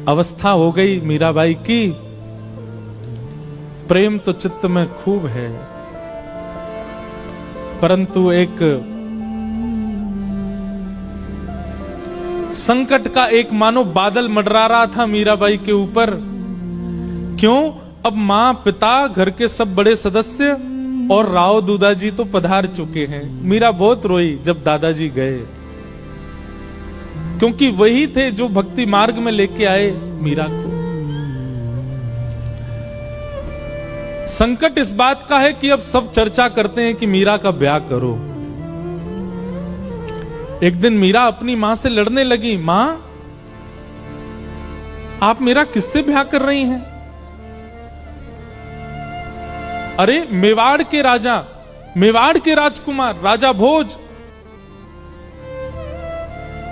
अवस्था हो गई मीराबाई की, प्रेम तो चित्त में खूब है, परंतु एक संकट का एक मानो बादल मंडरा रहा था मीराबाई के ऊपर। क्यों? अब मां, पिता, घर के सब बड़े सदस्य और राव दूदाजी तो पधार चुके हैं। मीरा बहुत रोई जब दादाजी गए, क्योंकि वही थे जो भक्ति मार्ग में लेके आए मीरा को। संकट इस बात का है कि अब सब चर्चा करते हैं कि मीरा का ब्याह करो। एक दिन मीरा अपनी मां से लड़ने लगी, मां आप मेरा किससे ब्याह कर रही हैं? अरे मेवाड़ के राजा, मेवाड़ के राजकुमार राजा भोज,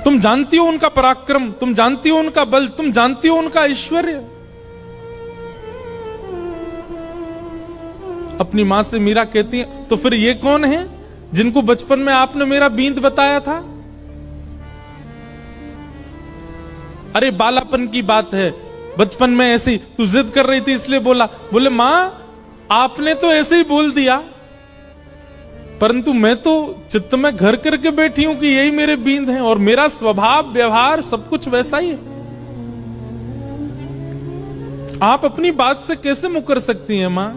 तुम जानती हो उनका पराक्रम, तुम जानती हो उनका बल, तुम जानती हो उनका ऐश्वर्य। अपनी मां से मीरा कहती है, तो फिर ये कौन है जिनको बचपन में आपने मेरा बींद बताया था? अरे बालापन की बात है, बचपन में ऐसी तू जिद कर रही थी इसलिए बोला। बोले मां आपने तो ऐसे ही बोल दिया, परंतु मैं तो चित्त में घर करके बैठी हूं कि यही मेरे बींद हैं, और मेरा स्वभाव व्यवहार सब कुछ वैसा ही है। आप अपनी बात से कैसे मुकर सकती हैं मां?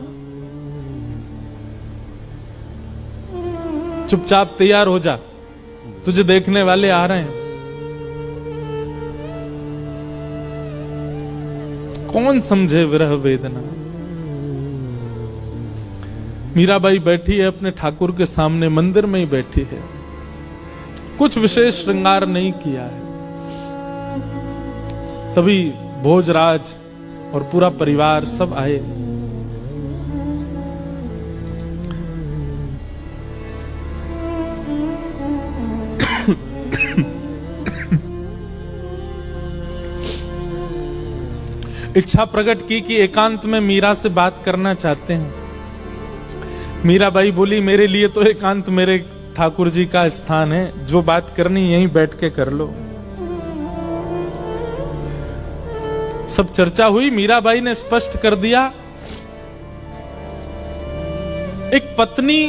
चुपचाप तैयार हो जा, तुझे देखने वाले आ रहे हैं। कौन समझे विरह वेदना। मीराबाई बैठी है अपने ठाकुर के सामने, मंदिर में ही बैठी है, कुछ विशेष श्रृंगार नहीं किया है। तभी भोजराज और पूरा परिवार सब आए। इच्छा प्रकट की कि एकांत में मीरा से बात करना चाहते हैं। मीराबाई बोली, मेरे लिए तो एकांत मेरे ठाकुर जी का स्थान है, जो बात करनी यहीं बैठ के कर लो। सब चर्चा हुई, मीराबाई ने स्पष्ट कर दिया, एक पत्नी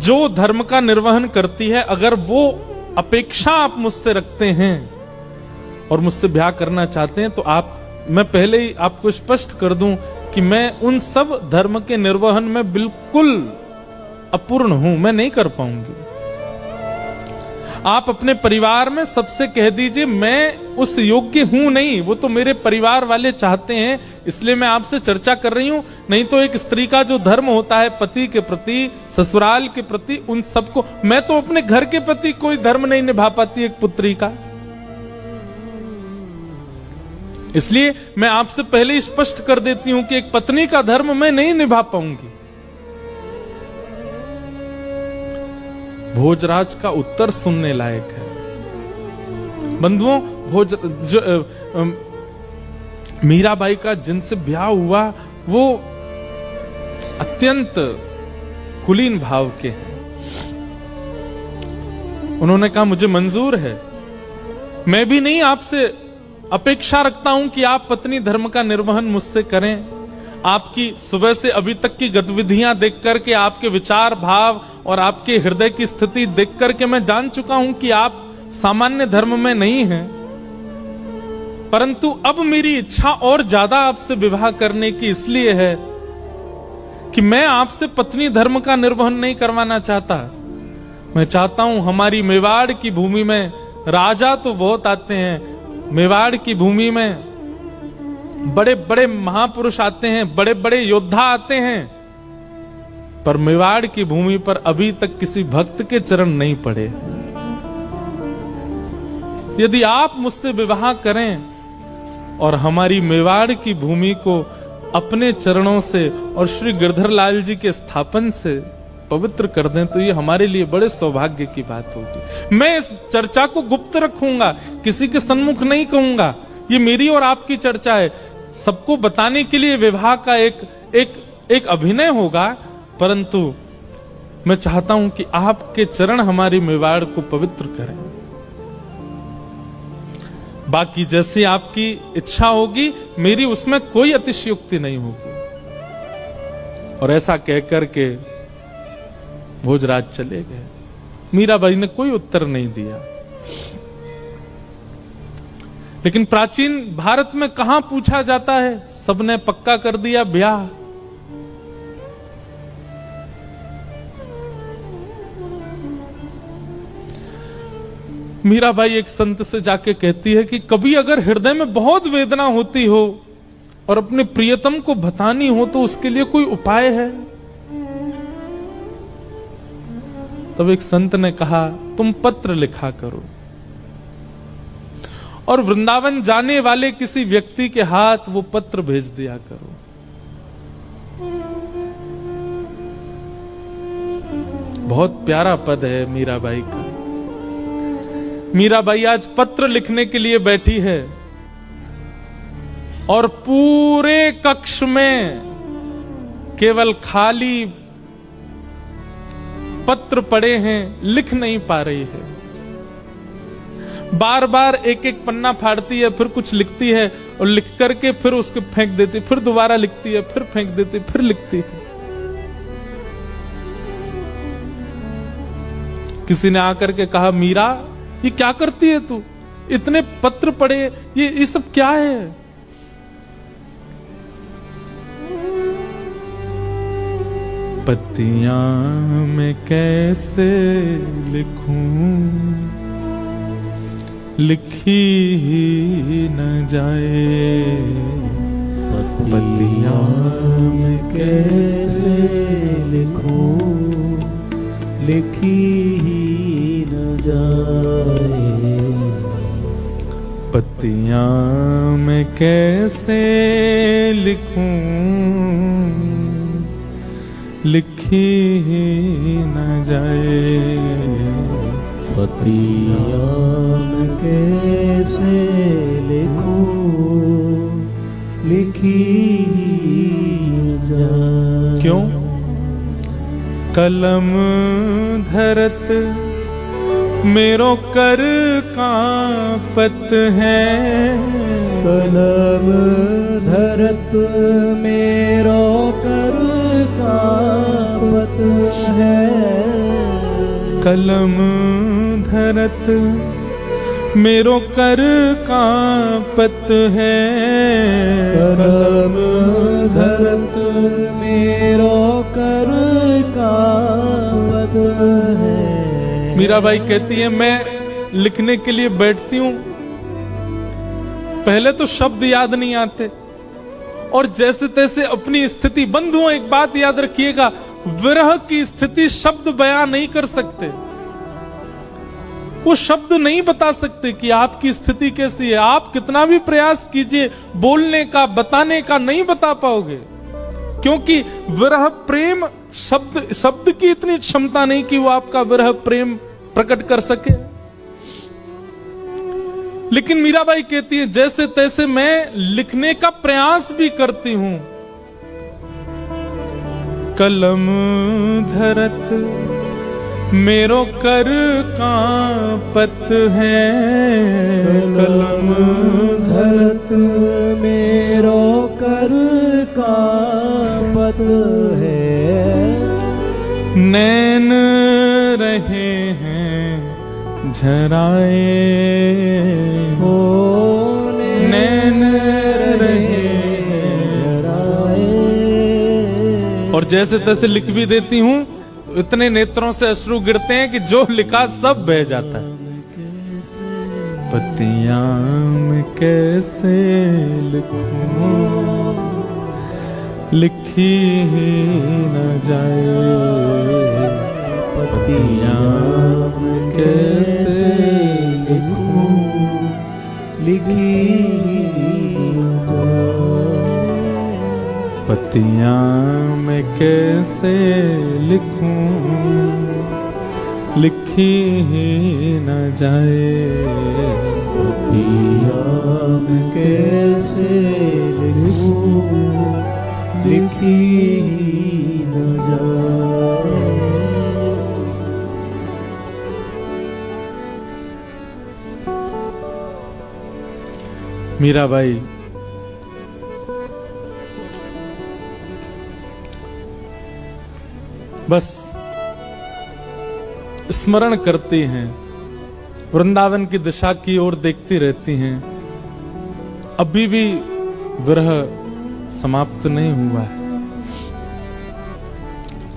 जो धर्म का निर्वहन करती है, अगर वो अपेक्षा आप मुझसे रखते हैं और मुझसे ब्याह करना चाहते हैं, तो मैं पहले ही आपको स्पष्ट कर दूं कि मैं उन सब धर्म के निर्वहन में बिल्कुल अपूर्ण हूं, मैं नहीं कर पाऊंगी। आप अपने परिवार में सबसे कह दीजिए मैं उस योग्य हूं नहीं, वो तो मेरे परिवार वाले चाहते हैं इसलिए मैं आपसे चर्चा कर रही हूं। नहीं तो एक स्त्री का जो धर्म होता है पति के प्रति, ससुराल के प्रति, उन सबको, मैं तो अपने घर के प्रति कोई धर्म नहीं निभा पाती एक पुत्री का। इसलिए मैं आपसे पहले ही स्पष्ट कर देती हूं कि एक पत्नी का धर्म मैं नहीं निभा पाऊंगी। भोजराज का उत्तर सुनने लायक है। बंधुओं, मीराबाई का जिनसे ब्याह हुआ वो अत्यंत कुलीन भाव के हैं। उन्होंने कहा मुझे मंजूर है, मैं भी नहीं आपसे अपेक्षा रखता हूं कि आप पत्नी धर्म का निर्वहन मुझसे करें। आपकी सुबह से अभी तक की गतिविधियां देख करके, आपके विचार भाव और आपके हृदय की स्थिति देख करके मैं जान चुका हूं कि आप सामान्य धर्म में नहीं हैं। परंतु अब मेरी इच्छा और ज्यादा आपसे विवाह करने की इसलिए है कि मैं आपसे पत्नी धर्म का निर्वहन नहीं करवाना चाहता। मैं चाहता हूं हमारी मेवाड़ की भूमि में राजा तो बहुत आते हैं, मेवाड़ की भूमि में बड़े बड़े महापुरुष आते हैं, बड़े बड़े योद्धा आते हैं, पर मेवाड़ की भूमि पर अभी तक किसी भक्त के चरण नहीं पड़े। यदि आप मुझसे विवाह करें और हमारी मेवाड़ की भूमि को अपने चरणों से और श्री गिरधरलाल जी के स्थापन से पवित्र कर दें तो ये हमारे लिए बड़े सौभाग्य की बात होगी। मैं इस चर्चा को गुप्त रखूंगा, किसी के सन्मुख नहीं कहूंगा। ये मेरी और आपकी चर्चा है, सबको बताने के लिए विवाह का एक अभिनय होगा, परंतु मैं चाहता हूं कि आपके चरण हमारी मेवाड़ को पवित्र करें। बाकी जैसी आपकी इच्छा होगी, मेरी उसमें कोई अतिशयोक्ति नहीं होगी। और ऐसा कहकर के भोजराज चले गए। मीराबाई ने कोई उत्तर नहीं दिया। लेकिन प्राचीन भारत में कहां पूछा जाता है, सबने पक्का कर दिया ब्याह। मीराबाई एक संत से जाके कहती है कि कभी अगर हृदय में बहुत वेदना होती हो और अपने प्रियतम को बतानी हो तो उसके लिए कोई उपाय है? तब एक संत ने कहा तुम पत्र लिखा करो और वृंदावन जाने वाले किसी व्यक्ति के हाथ वो पत्र भेज दिया करो। बहुत प्यारा पद है मीराबाई का। मीराबाई आज पत्र लिखने के लिए बैठी है और पूरे कक्ष में केवल खाली पत्र पड़े हैं, लिख नहीं पा रही है। बार बार एक एक पन्ना फाड़ती है, फिर कुछ लिखती है और लिख करके फिर उसको फेंक देती, फिर दोबारा लिखती है, फिर फेंक देती, फिर लिखती है। किसी ने आकर के कहा मीरा ये क्या करती है तू, इतने पत्र पड़े, ये सब क्या है? पत्तियां मैं कैसे लिखूं, लिखी ही न जाए। पत्तियां मैं कैसे लिखूं, लिखी ही न जाए। पत्तियां मैं कैसे लिखूं, लिखी ही न जाए। पत्तियां मैं कैसे लिखूं, लिखी ही न जाए। क्यों? कलम धरत मेरो कर कांपत है। कलम धरत मेरो कर कांपत है। कलम धरत मेरो कर कांपत है। कलम धरत मेरो कर कांपत है। मीराबाई कहती है मैं लिखने के लिए बैठती हूं, पहले तो शब्द याद नहीं आते और जैसे तैसे अपनी स्थिति। बंधुओं, एक बात याद रखिएगा, विरह की स्थिति शब्द बयां नहीं कर सकते। वो शब्द नहीं बता सकते कि आपकी स्थिति कैसी है। आप कितना भी प्रयास कीजिए बोलने का, बताने का, नहीं बता पाओगे, क्योंकि विरह प्रेम शब्द की इतनी क्षमता नहीं कि वो आपका विरह प्रेम प्रकट कर सके। लेकिन मीराबाई कहती है जैसे तैसे मैं लिखने का प्रयास भी करती हूं। कलम धरत मेरो कर कांपत है, कलम धरत मेरो कर कांपत है। नैन रहे हैं झराए, हो नैन रहे झराए। और जैसे तैसे लिख भी देती हूं तो इतने नेत्रों से अश्रु गिरते हैं कि जो लिखा सब बह जाता है। पत्तियां मैं कैसे लिखूं, लिखी ही न जाए। पत्तियां मैं कैसे लिखूं, लिखी न जाए। पत्तियां मैं कैसे लिखूं, लिखी ही न जाए। पत्तियां मैं कैसे लिखूं, लिखी न जाए। मीराबाई बस स्मरण करती हैं, वृंदावन की दिशा की ओर देखती रहती हैं। अभी भी विरह समाप्त नहीं हुआ है।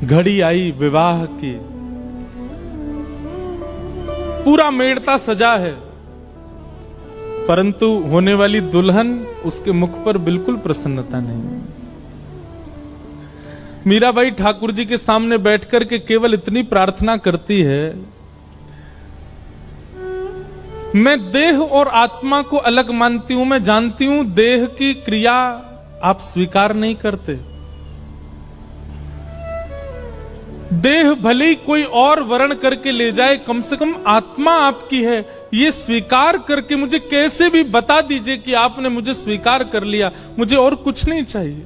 घड़ी आई विवाह की, पूरा मेड़ता सजा है, परंतु होने वाली दुल्हन, उसके मुख पर बिल्कुल प्रसन्नता नहीं है। मीराबाई ठाकुर जी के सामने बैठकर के केवल इतनी प्रार्थना करती है, मैं देह और आत्मा को अलग मानती हूं। मैं जानती हूं देह की क्रिया आप स्वीकार नहीं करते। देह भले ही कोई और वर्ण करके ले जाए, कम से कम आत्मा आपकी है, ये स्वीकार करके मुझे कैसे भी बता दीजिए कि आपने मुझे स्वीकार कर लिया। मुझे और कुछ नहीं चाहिए।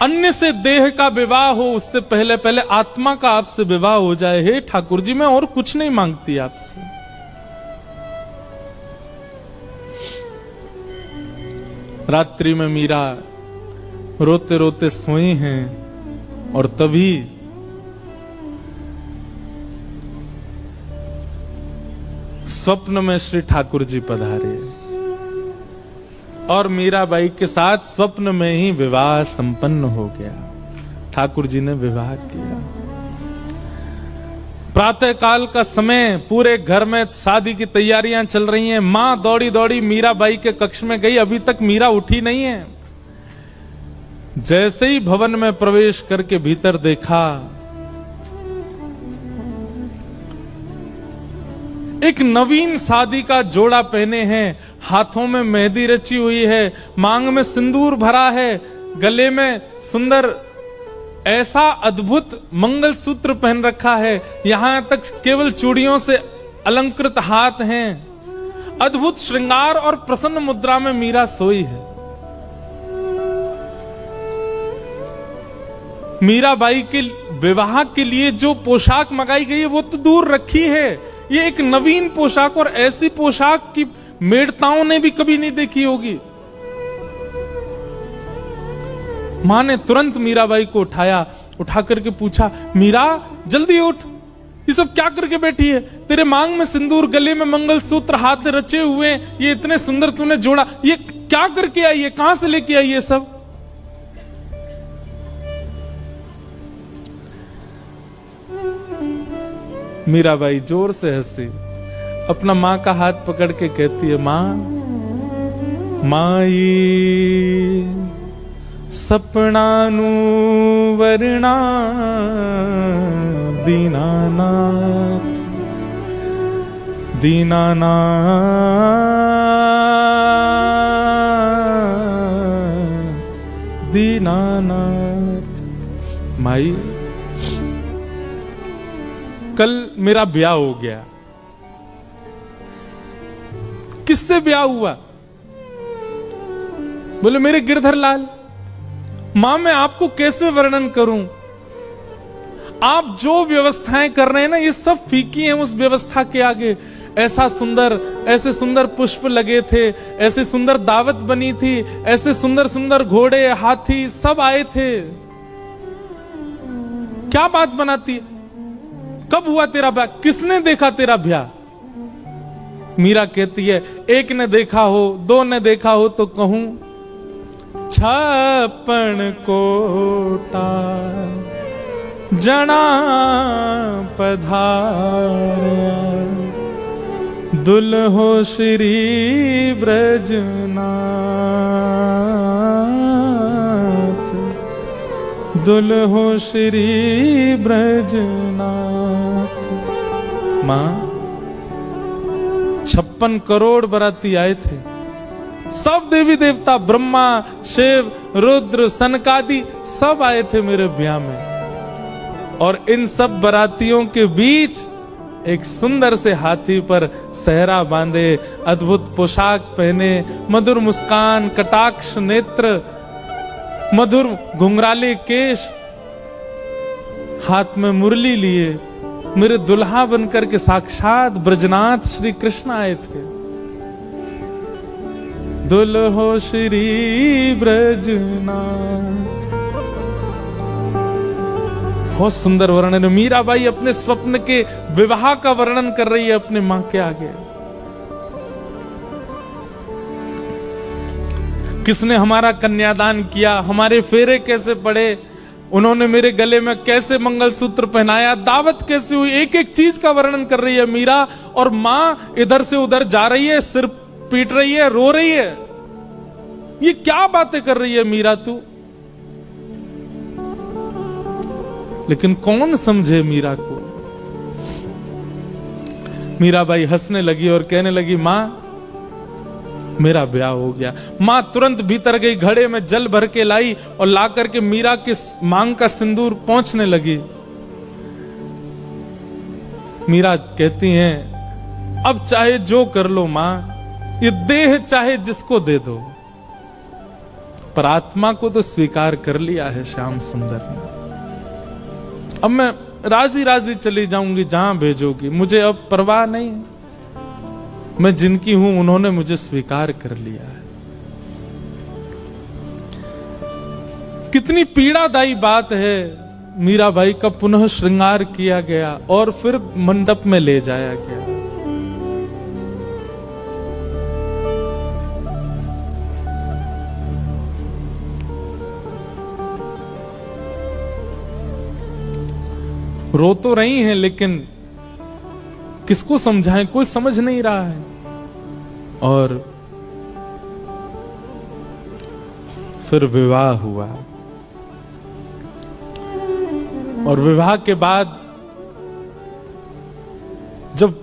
अन्य से देह का विवाह हो, उससे पहले पहले आत्मा का आपसे विवाह हो जाए। हे ठाकुर जी, मैं और कुछ नहीं मांगती आपसे। रात्रि में मीरा रोते रोते सोई हैं और तभी स्वप्न में श्री ठाकुर जी पधारे और मीराबाई के साथ स्वप्न में ही विवाह संपन्न हो गया। ठाकुर जी ने विवाह किया। प्रातः काल का समय, पूरे घर में शादी की तैयारियां चल रही हैं। मां दौड़ी दौड़ी मीराबाई के कक्ष में गई, अभी तक मीरा उठी नहीं है। जैसे ही भवन में प्रवेश करके भीतर देखा, एक नवीन शादी का जोड़ा पहने हैं, हाथों में मेहंदी रची हुई है, मांग में सिंदूर भरा है, गले में सुंदर ऐसा अद्भुत मंगलसूत्र पहन रखा है, यहां तक केवल चूड़ियों से अलंकृत हाथ हैं। अद्भुत श्रृंगार और प्रसन्न मुद्रा में मीरा सोई है। मीराबाई के विवाह के लिए जो पोशाक मंगाई गई है वो तो दूर रखी है, ये एक नवीन पोशाक, और ऐसी पोशाक की मेड़ताओं ने भी कभी नहीं देखी होगी। मां ने तुरंत मीराबाई को उठाया, उठा करके पूछा, मीरा जल्दी उठ, ये सब क्या करके बैठी है? तेरे मांग में सिंदूर, गले में मंगलसूत्र, हाथ रचे हुए, ये इतने सुंदर तूने जोड़ा, ये क्या करके आई है? कहां से लेके आई है सब? मीराबाई जोर से हंसी, अपना माँ का हाथ पकड़ के कहती है, माँ माई सपनानु वरना दीनानाथ दीनानाथ दीनानाथ। माई कल मेरा ब्याह हो गया। किससे ब्याह हुआ? बोले मेरे गिरधर लाल। मां मैं आपको कैसे वर्णन करूं? आप जो व्यवस्थाएं कर रहे हैं ना, ये सब फीकी हैं उस व्यवस्था के आगे। ऐसा सुंदर, ऐसे सुंदर पुष्प लगे थे, ऐसे सुंदर दावत बनी थी, ऐसे सुंदर सुंदर घोड़े हाथी सब आए थे। क्या बात बनाती? कब हुआ तेरा ब्याह? किसने देखा तेरा ब्याह? मीरा कहती है, एक ने देखा हो, दो ने देखा हो तो कहूं 56 कोटा जना पधारा, दुल्हो श्री ब्रजनाथ, दुल्हो श्री ब्रजनाथ। मां 56 करोड़ बराती आए थे। सब देवी देवता, ब्रह्मा, शिव, रुद्र, सनकादि सब आए थे मेरे ब्याह में। और इन सब बरातियों के बीच एक सुंदर से हाथी पर सहरा बांधे, अद्भुत पोशाक पहने, मधुर मुस्कान, कटाक्ष नेत्र, मधुर घुंघराले केश, हाथ में मुरली लिए मेरे दुल्हा बनकर के साक्षात ब्रजनाथ श्री कृष्ण आए थे। दुल्हो श्री ब्रजनाथ। बहुत सुंदर वर्णन। मीराबाई अपने स्वप्न के विवाह का वर्णन कर रही है अपने मां के आगे। किसने हमारा कन्यादान किया, हमारे फेरे कैसे पड़े, उन्होंने मेरे गले में कैसे मंगलसूत्र पहनाया, दावत कैसे हुई, एक एक चीज का वर्णन कर रही है मीरा। और मां इधर से उधर जा रही है, सिर पीट रही है, रो रही है। ये क्या बातें कर रही है मीरा तू? लेकिन कौन समझे मीरा को? मीराबाई हंसने लगी और कहने लगी, मां मेरा ब्याह हो गया। मां तुरंत भीतर गई, घड़े में जल भर के लाई और ला करके मीरा के मांग का सिंदूर पोंछने लगी। मीरा कहती हैं, अब चाहे जो कर लो मां, ये देह चाहे जिसको दे दो, पर आत्मा को तो स्वीकार कर लिया है श्याम सुंदर ने। अब मैं राजी राजी चली जाऊंगी जहां भेजोगी, मुझे अब परवाह नहीं। मैं जिनकी हूं उन्होंने मुझे स्वीकार कर लिया है। कितनी पीड़ादायी बात है। मीराबाई का पुनः श्रृंगार किया गया और फिर मंडप में ले जाया गया। रो तो रही हैं, लेकिन किसको समझाएं, कोई समझ नहीं रहा है। और फिर विवाह हुआ। और विवाह के बाद जब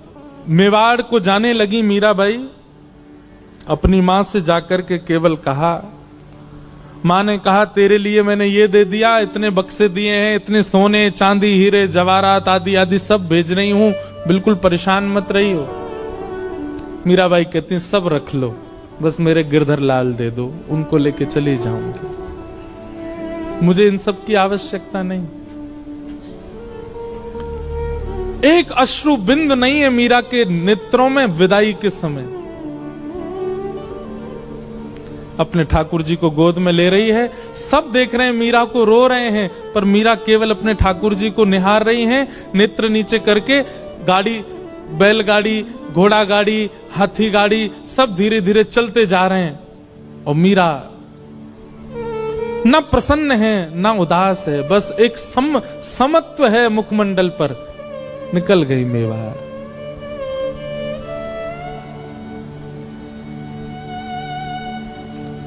मेवाड़ को जाने लगी मीराबाई, अपनी मां से जाकर के केवल कहा, मां ने कहा तेरे लिए मैंने ये दे दिया, इतने बक्से दिए हैं, इतने सोने चांदी हीरे जवाहरात आदि आदि सब भेज रही हूं, बिल्कुल परेशान मत रही हो। मीराबाई कहती हैं, सब रख लो, बस मेरे गिरधर लाल दे दो, उनको लेके चली जाऊंगी, मुझे इन सब की आवश्यकता नहीं। एक अश्रु बिंद नहीं है मीरा के नेत्रों में विदाई के समय। अपने ठाकुर जी को गोद में ले रही है, सब देख रहे हैं मीरा को, रो रहे हैं, पर मीरा केवल अपने ठाकुर जी को निहार रही हैं, नेत्र नीचे करके। गाड़ी, बैलगाड़ी, घोड़ा गाड़ी, हाथी गाड़ी सब धीरे धीरे चलते जा रहे हैं और मीरा ना प्रसन्न है ना उदास है, बस एक समत्व है मुखमंडल पर, निकल गई मेवाड़।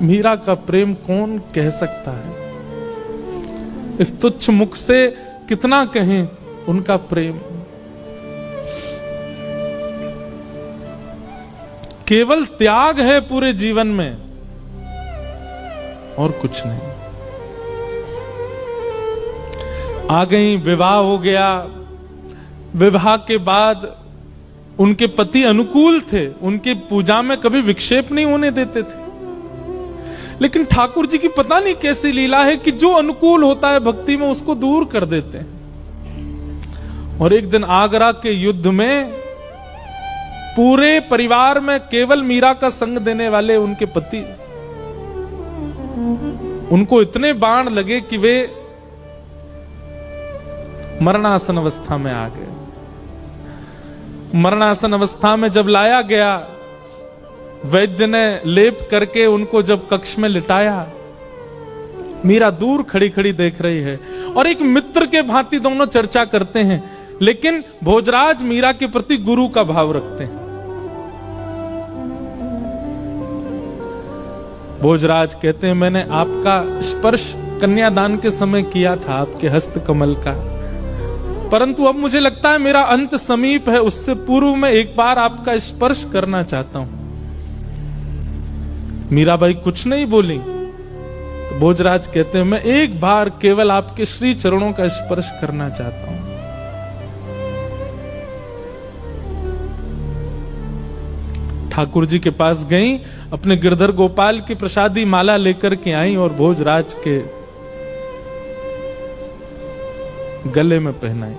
मीरा का प्रेम कौन कह सकता है? इस तुच्छ मुख से कितना कहें उनका प्रेम। केवल त्याग है पूरे जीवन में और कुछ नहीं। आ गई, विवाह हो गया। विवाह के बाद उनके पति अनुकूल थे, उनकी पूजा में कभी विक्षेप नहीं होने देते थे। लेकिन ठाकुर जी की पता नहीं कैसी लीला है कि जो अनुकूल होता है भक्ति में उसको दूर कर देते हैं। और एक दिन आगरा के युद्ध में पूरे परिवार में केवल मीरा का संग देने वाले उनके पति, उनको इतने बाण लगे कि वे मरणासन अवस्था में आ गए। मरणासन अवस्था में जब लाया गया, वैद्य ने लेप करके उनको जब कक्ष में लिटाया, मीरा दूर खड़ी खड़ी देख रही है और एक मित्र के भांति दोनों चर्चा करते हैं। लेकिन भोजराज मीरा के प्रति गुरु का भाव रखते हैं। भोजराज कहते हैं, मैंने आपका स्पर्श कन्यादान के समय किया था, आपके हस्त कमल का, परंतु अब मुझे लगता है मेरा अंत समीप है, उससे पूर्व में एक बार आपका स्पर्श करना चाहता हूं। मीराबाई कुछ नहीं बोली। तो भोजराज कहते हैं, मैं एक बार केवल आपके श्री चरणों का स्पर्श करना चाहता हूं। ठाकुर जी के पास गई, अपने गिरधर गोपाल की प्रसादी माला लेकर के आई और भोजराज के गले में पहनाई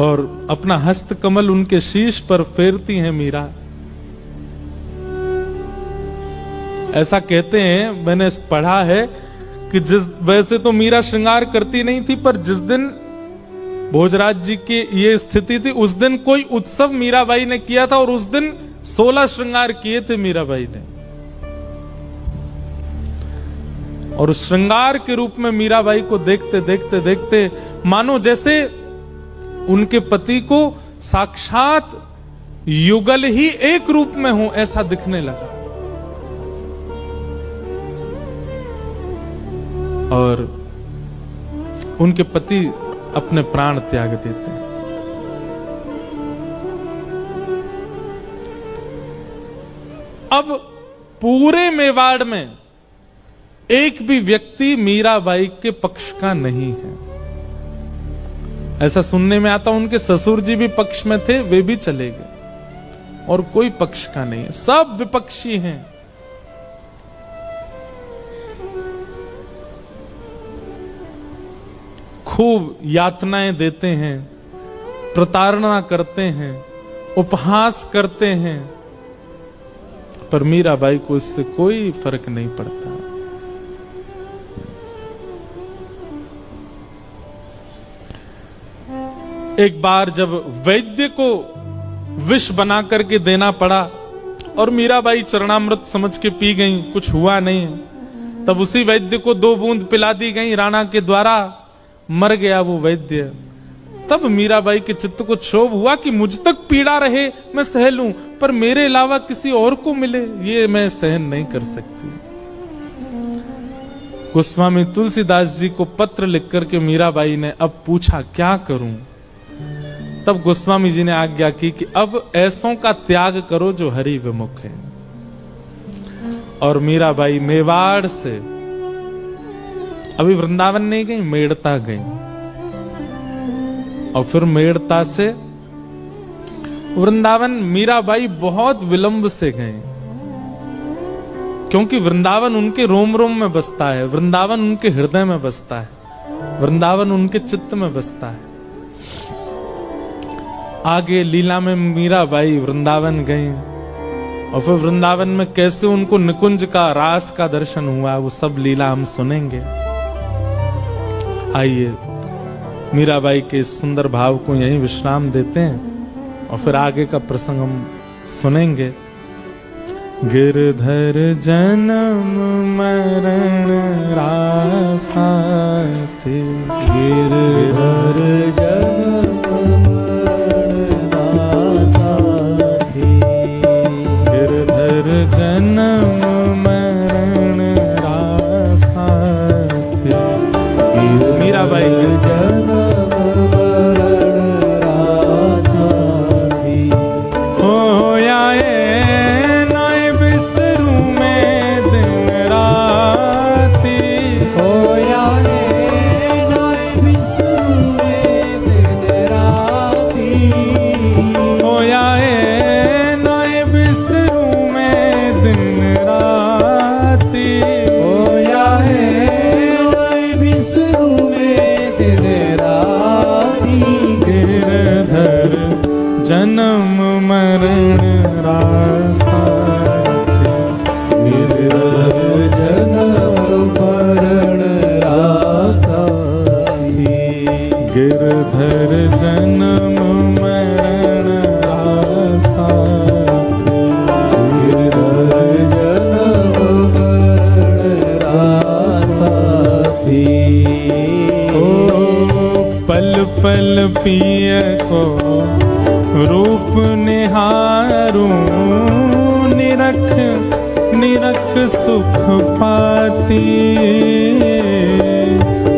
और अपना हस्त कमल उनके शीश पर फेरती हैं मीरा। ऐसा कहते हैं, मैंने पढ़ा है कि वैसे तो मीरा श्रृंगार करती नहीं थी, पर जिस दिन भोजराज जी की ये स्थिति थी, उस दिन कोई उत्सव मीराबाई ने किया था और उस दिन 16 श्रृंगार किए थे मीराबाई ने। और उस श्रृंगार के रूप में मीराबाई को देखते देखते देखते मानो जैसे उनके पति को साक्षात युगल ही एक रूप में हो, ऐसा दिखने लगा। और उनके पति अपने प्राण त्याग देते हैं। अब पूरे मेवाड़ में एक भी व्यक्ति मीराबाई के पक्ष का नहीं है। ऐसा सुनने में आता, उनके ससुर जी भी पक्ष में थे, वे भी चले गए और कोई पक्ष का नहीं है, सब विपक्षी हैं। खूब यातनाएं देते हैं, प्रताड़ना करते हैं, उपहास करते हैं, पर मीराबाई को इससे कोई फर्क नहीं पड़ता। एक बार जब वैद्य को विष बना करके देना पड़ा और मीराबाई चरणामृत समझ के पी गई, कुछ हुआ नहीं, तब उसी वैद्य को 2 बूंद पिला दी गई राणा के द्वारा, मर गया वो वैद्य। तब मीराबाई के चित्त को क्षोभ हुआ कि मुझ तक पीड़ा रहे मैं सह लूं, पर मेरे अलावा किसी और को मिले ये मैं सहन नहीं कर सकती। गोस्वामी तुलसीदास जी को पत्र लिख करके मीराबाई ने अब पूछा क्या करूं। तब गोस्वामी जी ने आज्ञा की कि अब ऐसों का त्याग करो जो हरि विमुख है। और मीराबाई मेवाड़ से अभी वृंदावन नहीं गई, मेड़ता गई, और फिर मेड़ता से वृंदावन मीराबाई बहुत विलंब से गए, क्योंकि वृंदावन उनके रोम रोम में बसता है, वृंदावन उनके हृदय में बसता है, वृंदावन उनके चित्त में बसता है। आगे लीला में मीराबाई वृंदावन गई और फिर वृंदावन में कैसे उनको निकुंज का, रास का दर्शन हुआ, वो सब लीला हम सुनेंगे। आइए मीराबाई के इस सुंदर भाव को यहीं विश्राम देते हैं और फिर आगे का प्रसंग हम सुनेंगे। गिरधर जन्म मरण रासाते, गिरधर जन्म मरण रासाते, गिरधर जन्म मरण रासाते। मीराबाई जन्म मरण रासाते, हो आए नाए बिस्तरू में दिन राती, हो आए नाए बिस्तरू में दिन राती, हो आए नाए बिस्तरू में दिन राती, हो आए नाए बिस्तरू में दिन राती, गिरधर जन्म मरण रासाते, गिरधर जन्म मरण रासाते, गिरधर जन्म मरण रासाते, गिरधर जन्म मरण रासाते, ओ पल पल पिय को रूप निहारूं, निरख निरख सुख पाती,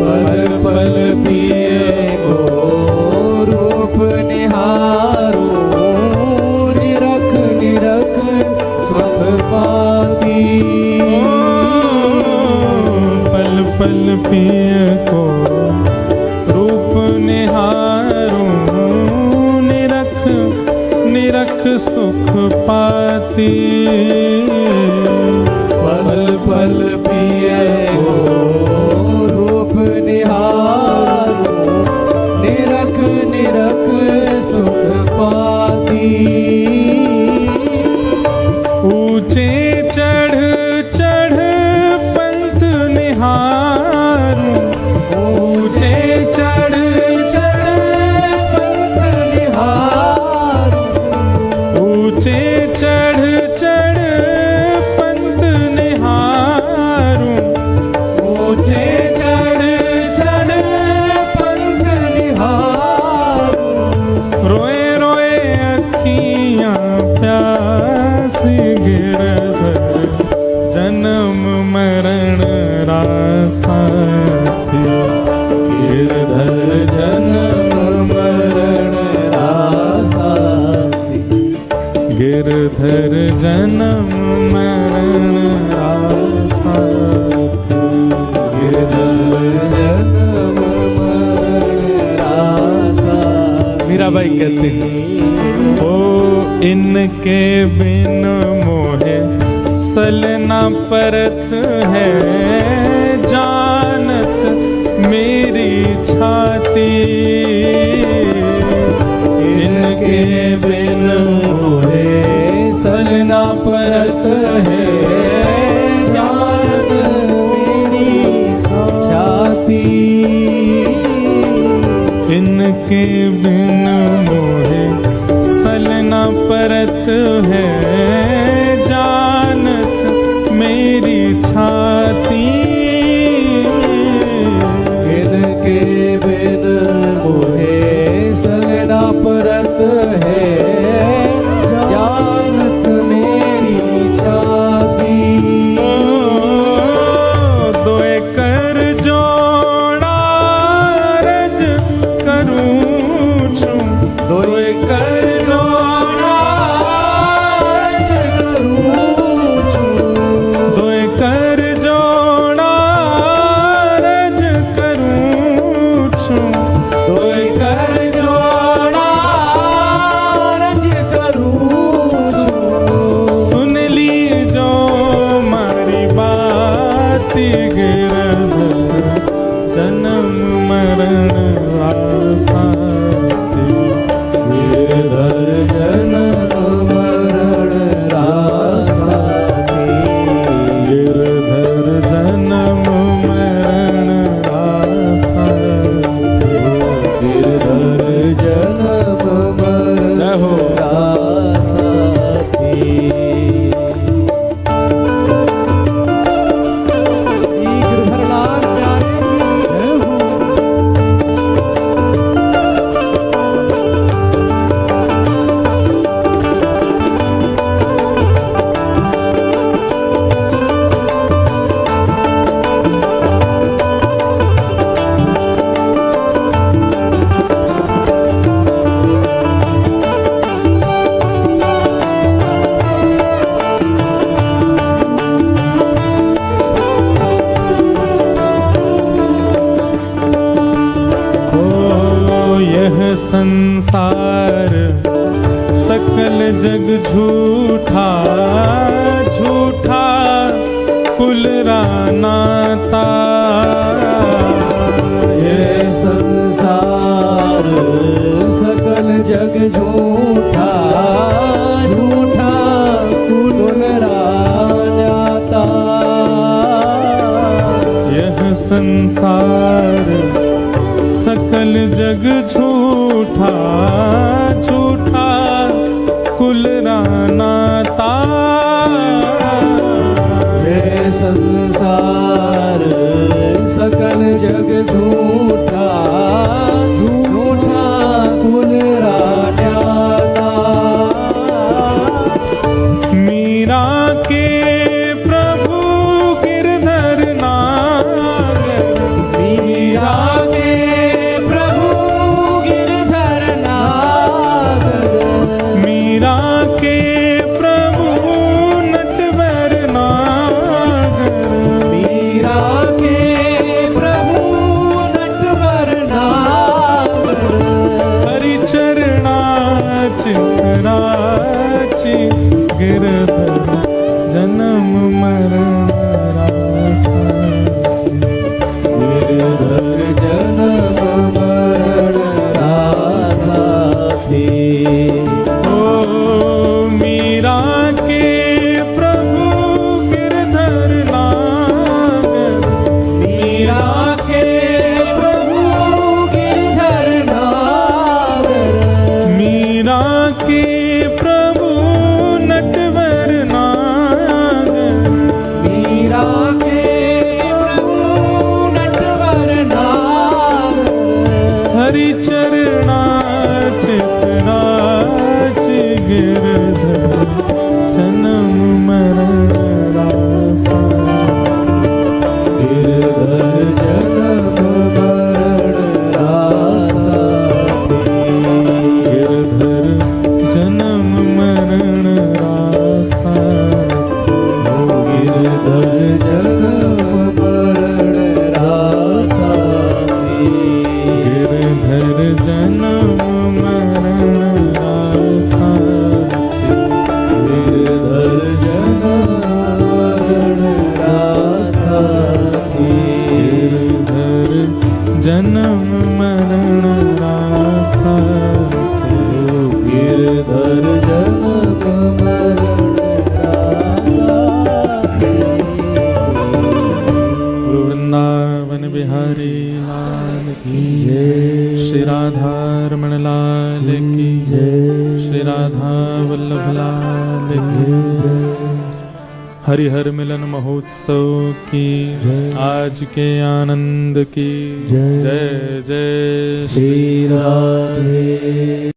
पल पल पिए को रूप निहारो, निरख निरख सुख पाती, पल पल पिय को रूप निहारूं, निरख निरख सुख पाती, पल पल पिए को रूप निहारो, निरख निरख सुख पाती, ऊंचे चढ़ चढ़ पंथ निहारूं, ऊंचे चढ़ चढ़ पंथ निहारो, ऊंचे चढ़ चढ़ पंथ निहारूं, ऊंचे चढ़ चढ़ पंथ निहारो, रोए रोए अखियां प्यासी, गिरधर जन्म मरण रासाते, गिरधर जन्म मरण रासाते, गिरधर जन्म मरण रासाते, गिरधर जन्म मरण रासाते। मीराबाई कहते हैं, ओ इनके बिन मोहे सलना परत है, जानत मेरी छाती, इनके बिन मोहे सलना परत है, जानत मेरी छाती, इनके बिन मोहे सलना परत है, जानत मेरी छाती, इनके बिन मोहे सलना परत है, जानत मेरी छाती, दोए कर जोड़ा रज करूं छूं, दोए कर जोड़ा संसार सकल जग झूठा, झूठा कुल रानाता। ये संसार सकल जग झूठा, झूठा कुल रानाता। यह संसार सकल जग झूठा, झूठा कुल रानाता। ये संसार सकल जग झूठा, झूठा कुल रानाता। मीरा के प्रभु गिरधर नागर, मीरा के प्रभु गिरधर नागर। मीरा के प्रभु नटवर नागर। मीरा के प्रभु नटवर नागर। हरिचरणा चितराची गिरधर जन्म मरण रासा। गिरधर जन्म मरण रासा थी। ओ मीरा के प्रभु गिरधर नागर। मीरा के प्रभु गिरधर नागर। मीरा के प्रभु नटवर नागर। मीरा के प्रभु नटवर नागर। हरिचरणा चितराची गिरधर जन्म मरण रासा। गिरधर जन्म मरण रासा थी। गिरधर जन्म मरण रासा। गिरधर जन्म मरण रासा थी। गिरधर जन्म मरण रासा। गिरधर जन्म मरण रासा थी। गिरधर जन्म मरण रासा। गिरधर जन्म मरण रासा थी। गुरु वृंदावन बिहारी लाल की जय। श्री राधा रमण लाल की जय। श्री राधा वल्लभ लाल की। हरिहर मिलन महोत्सव की आज के आनंद की जय। जय जय श्री राधे।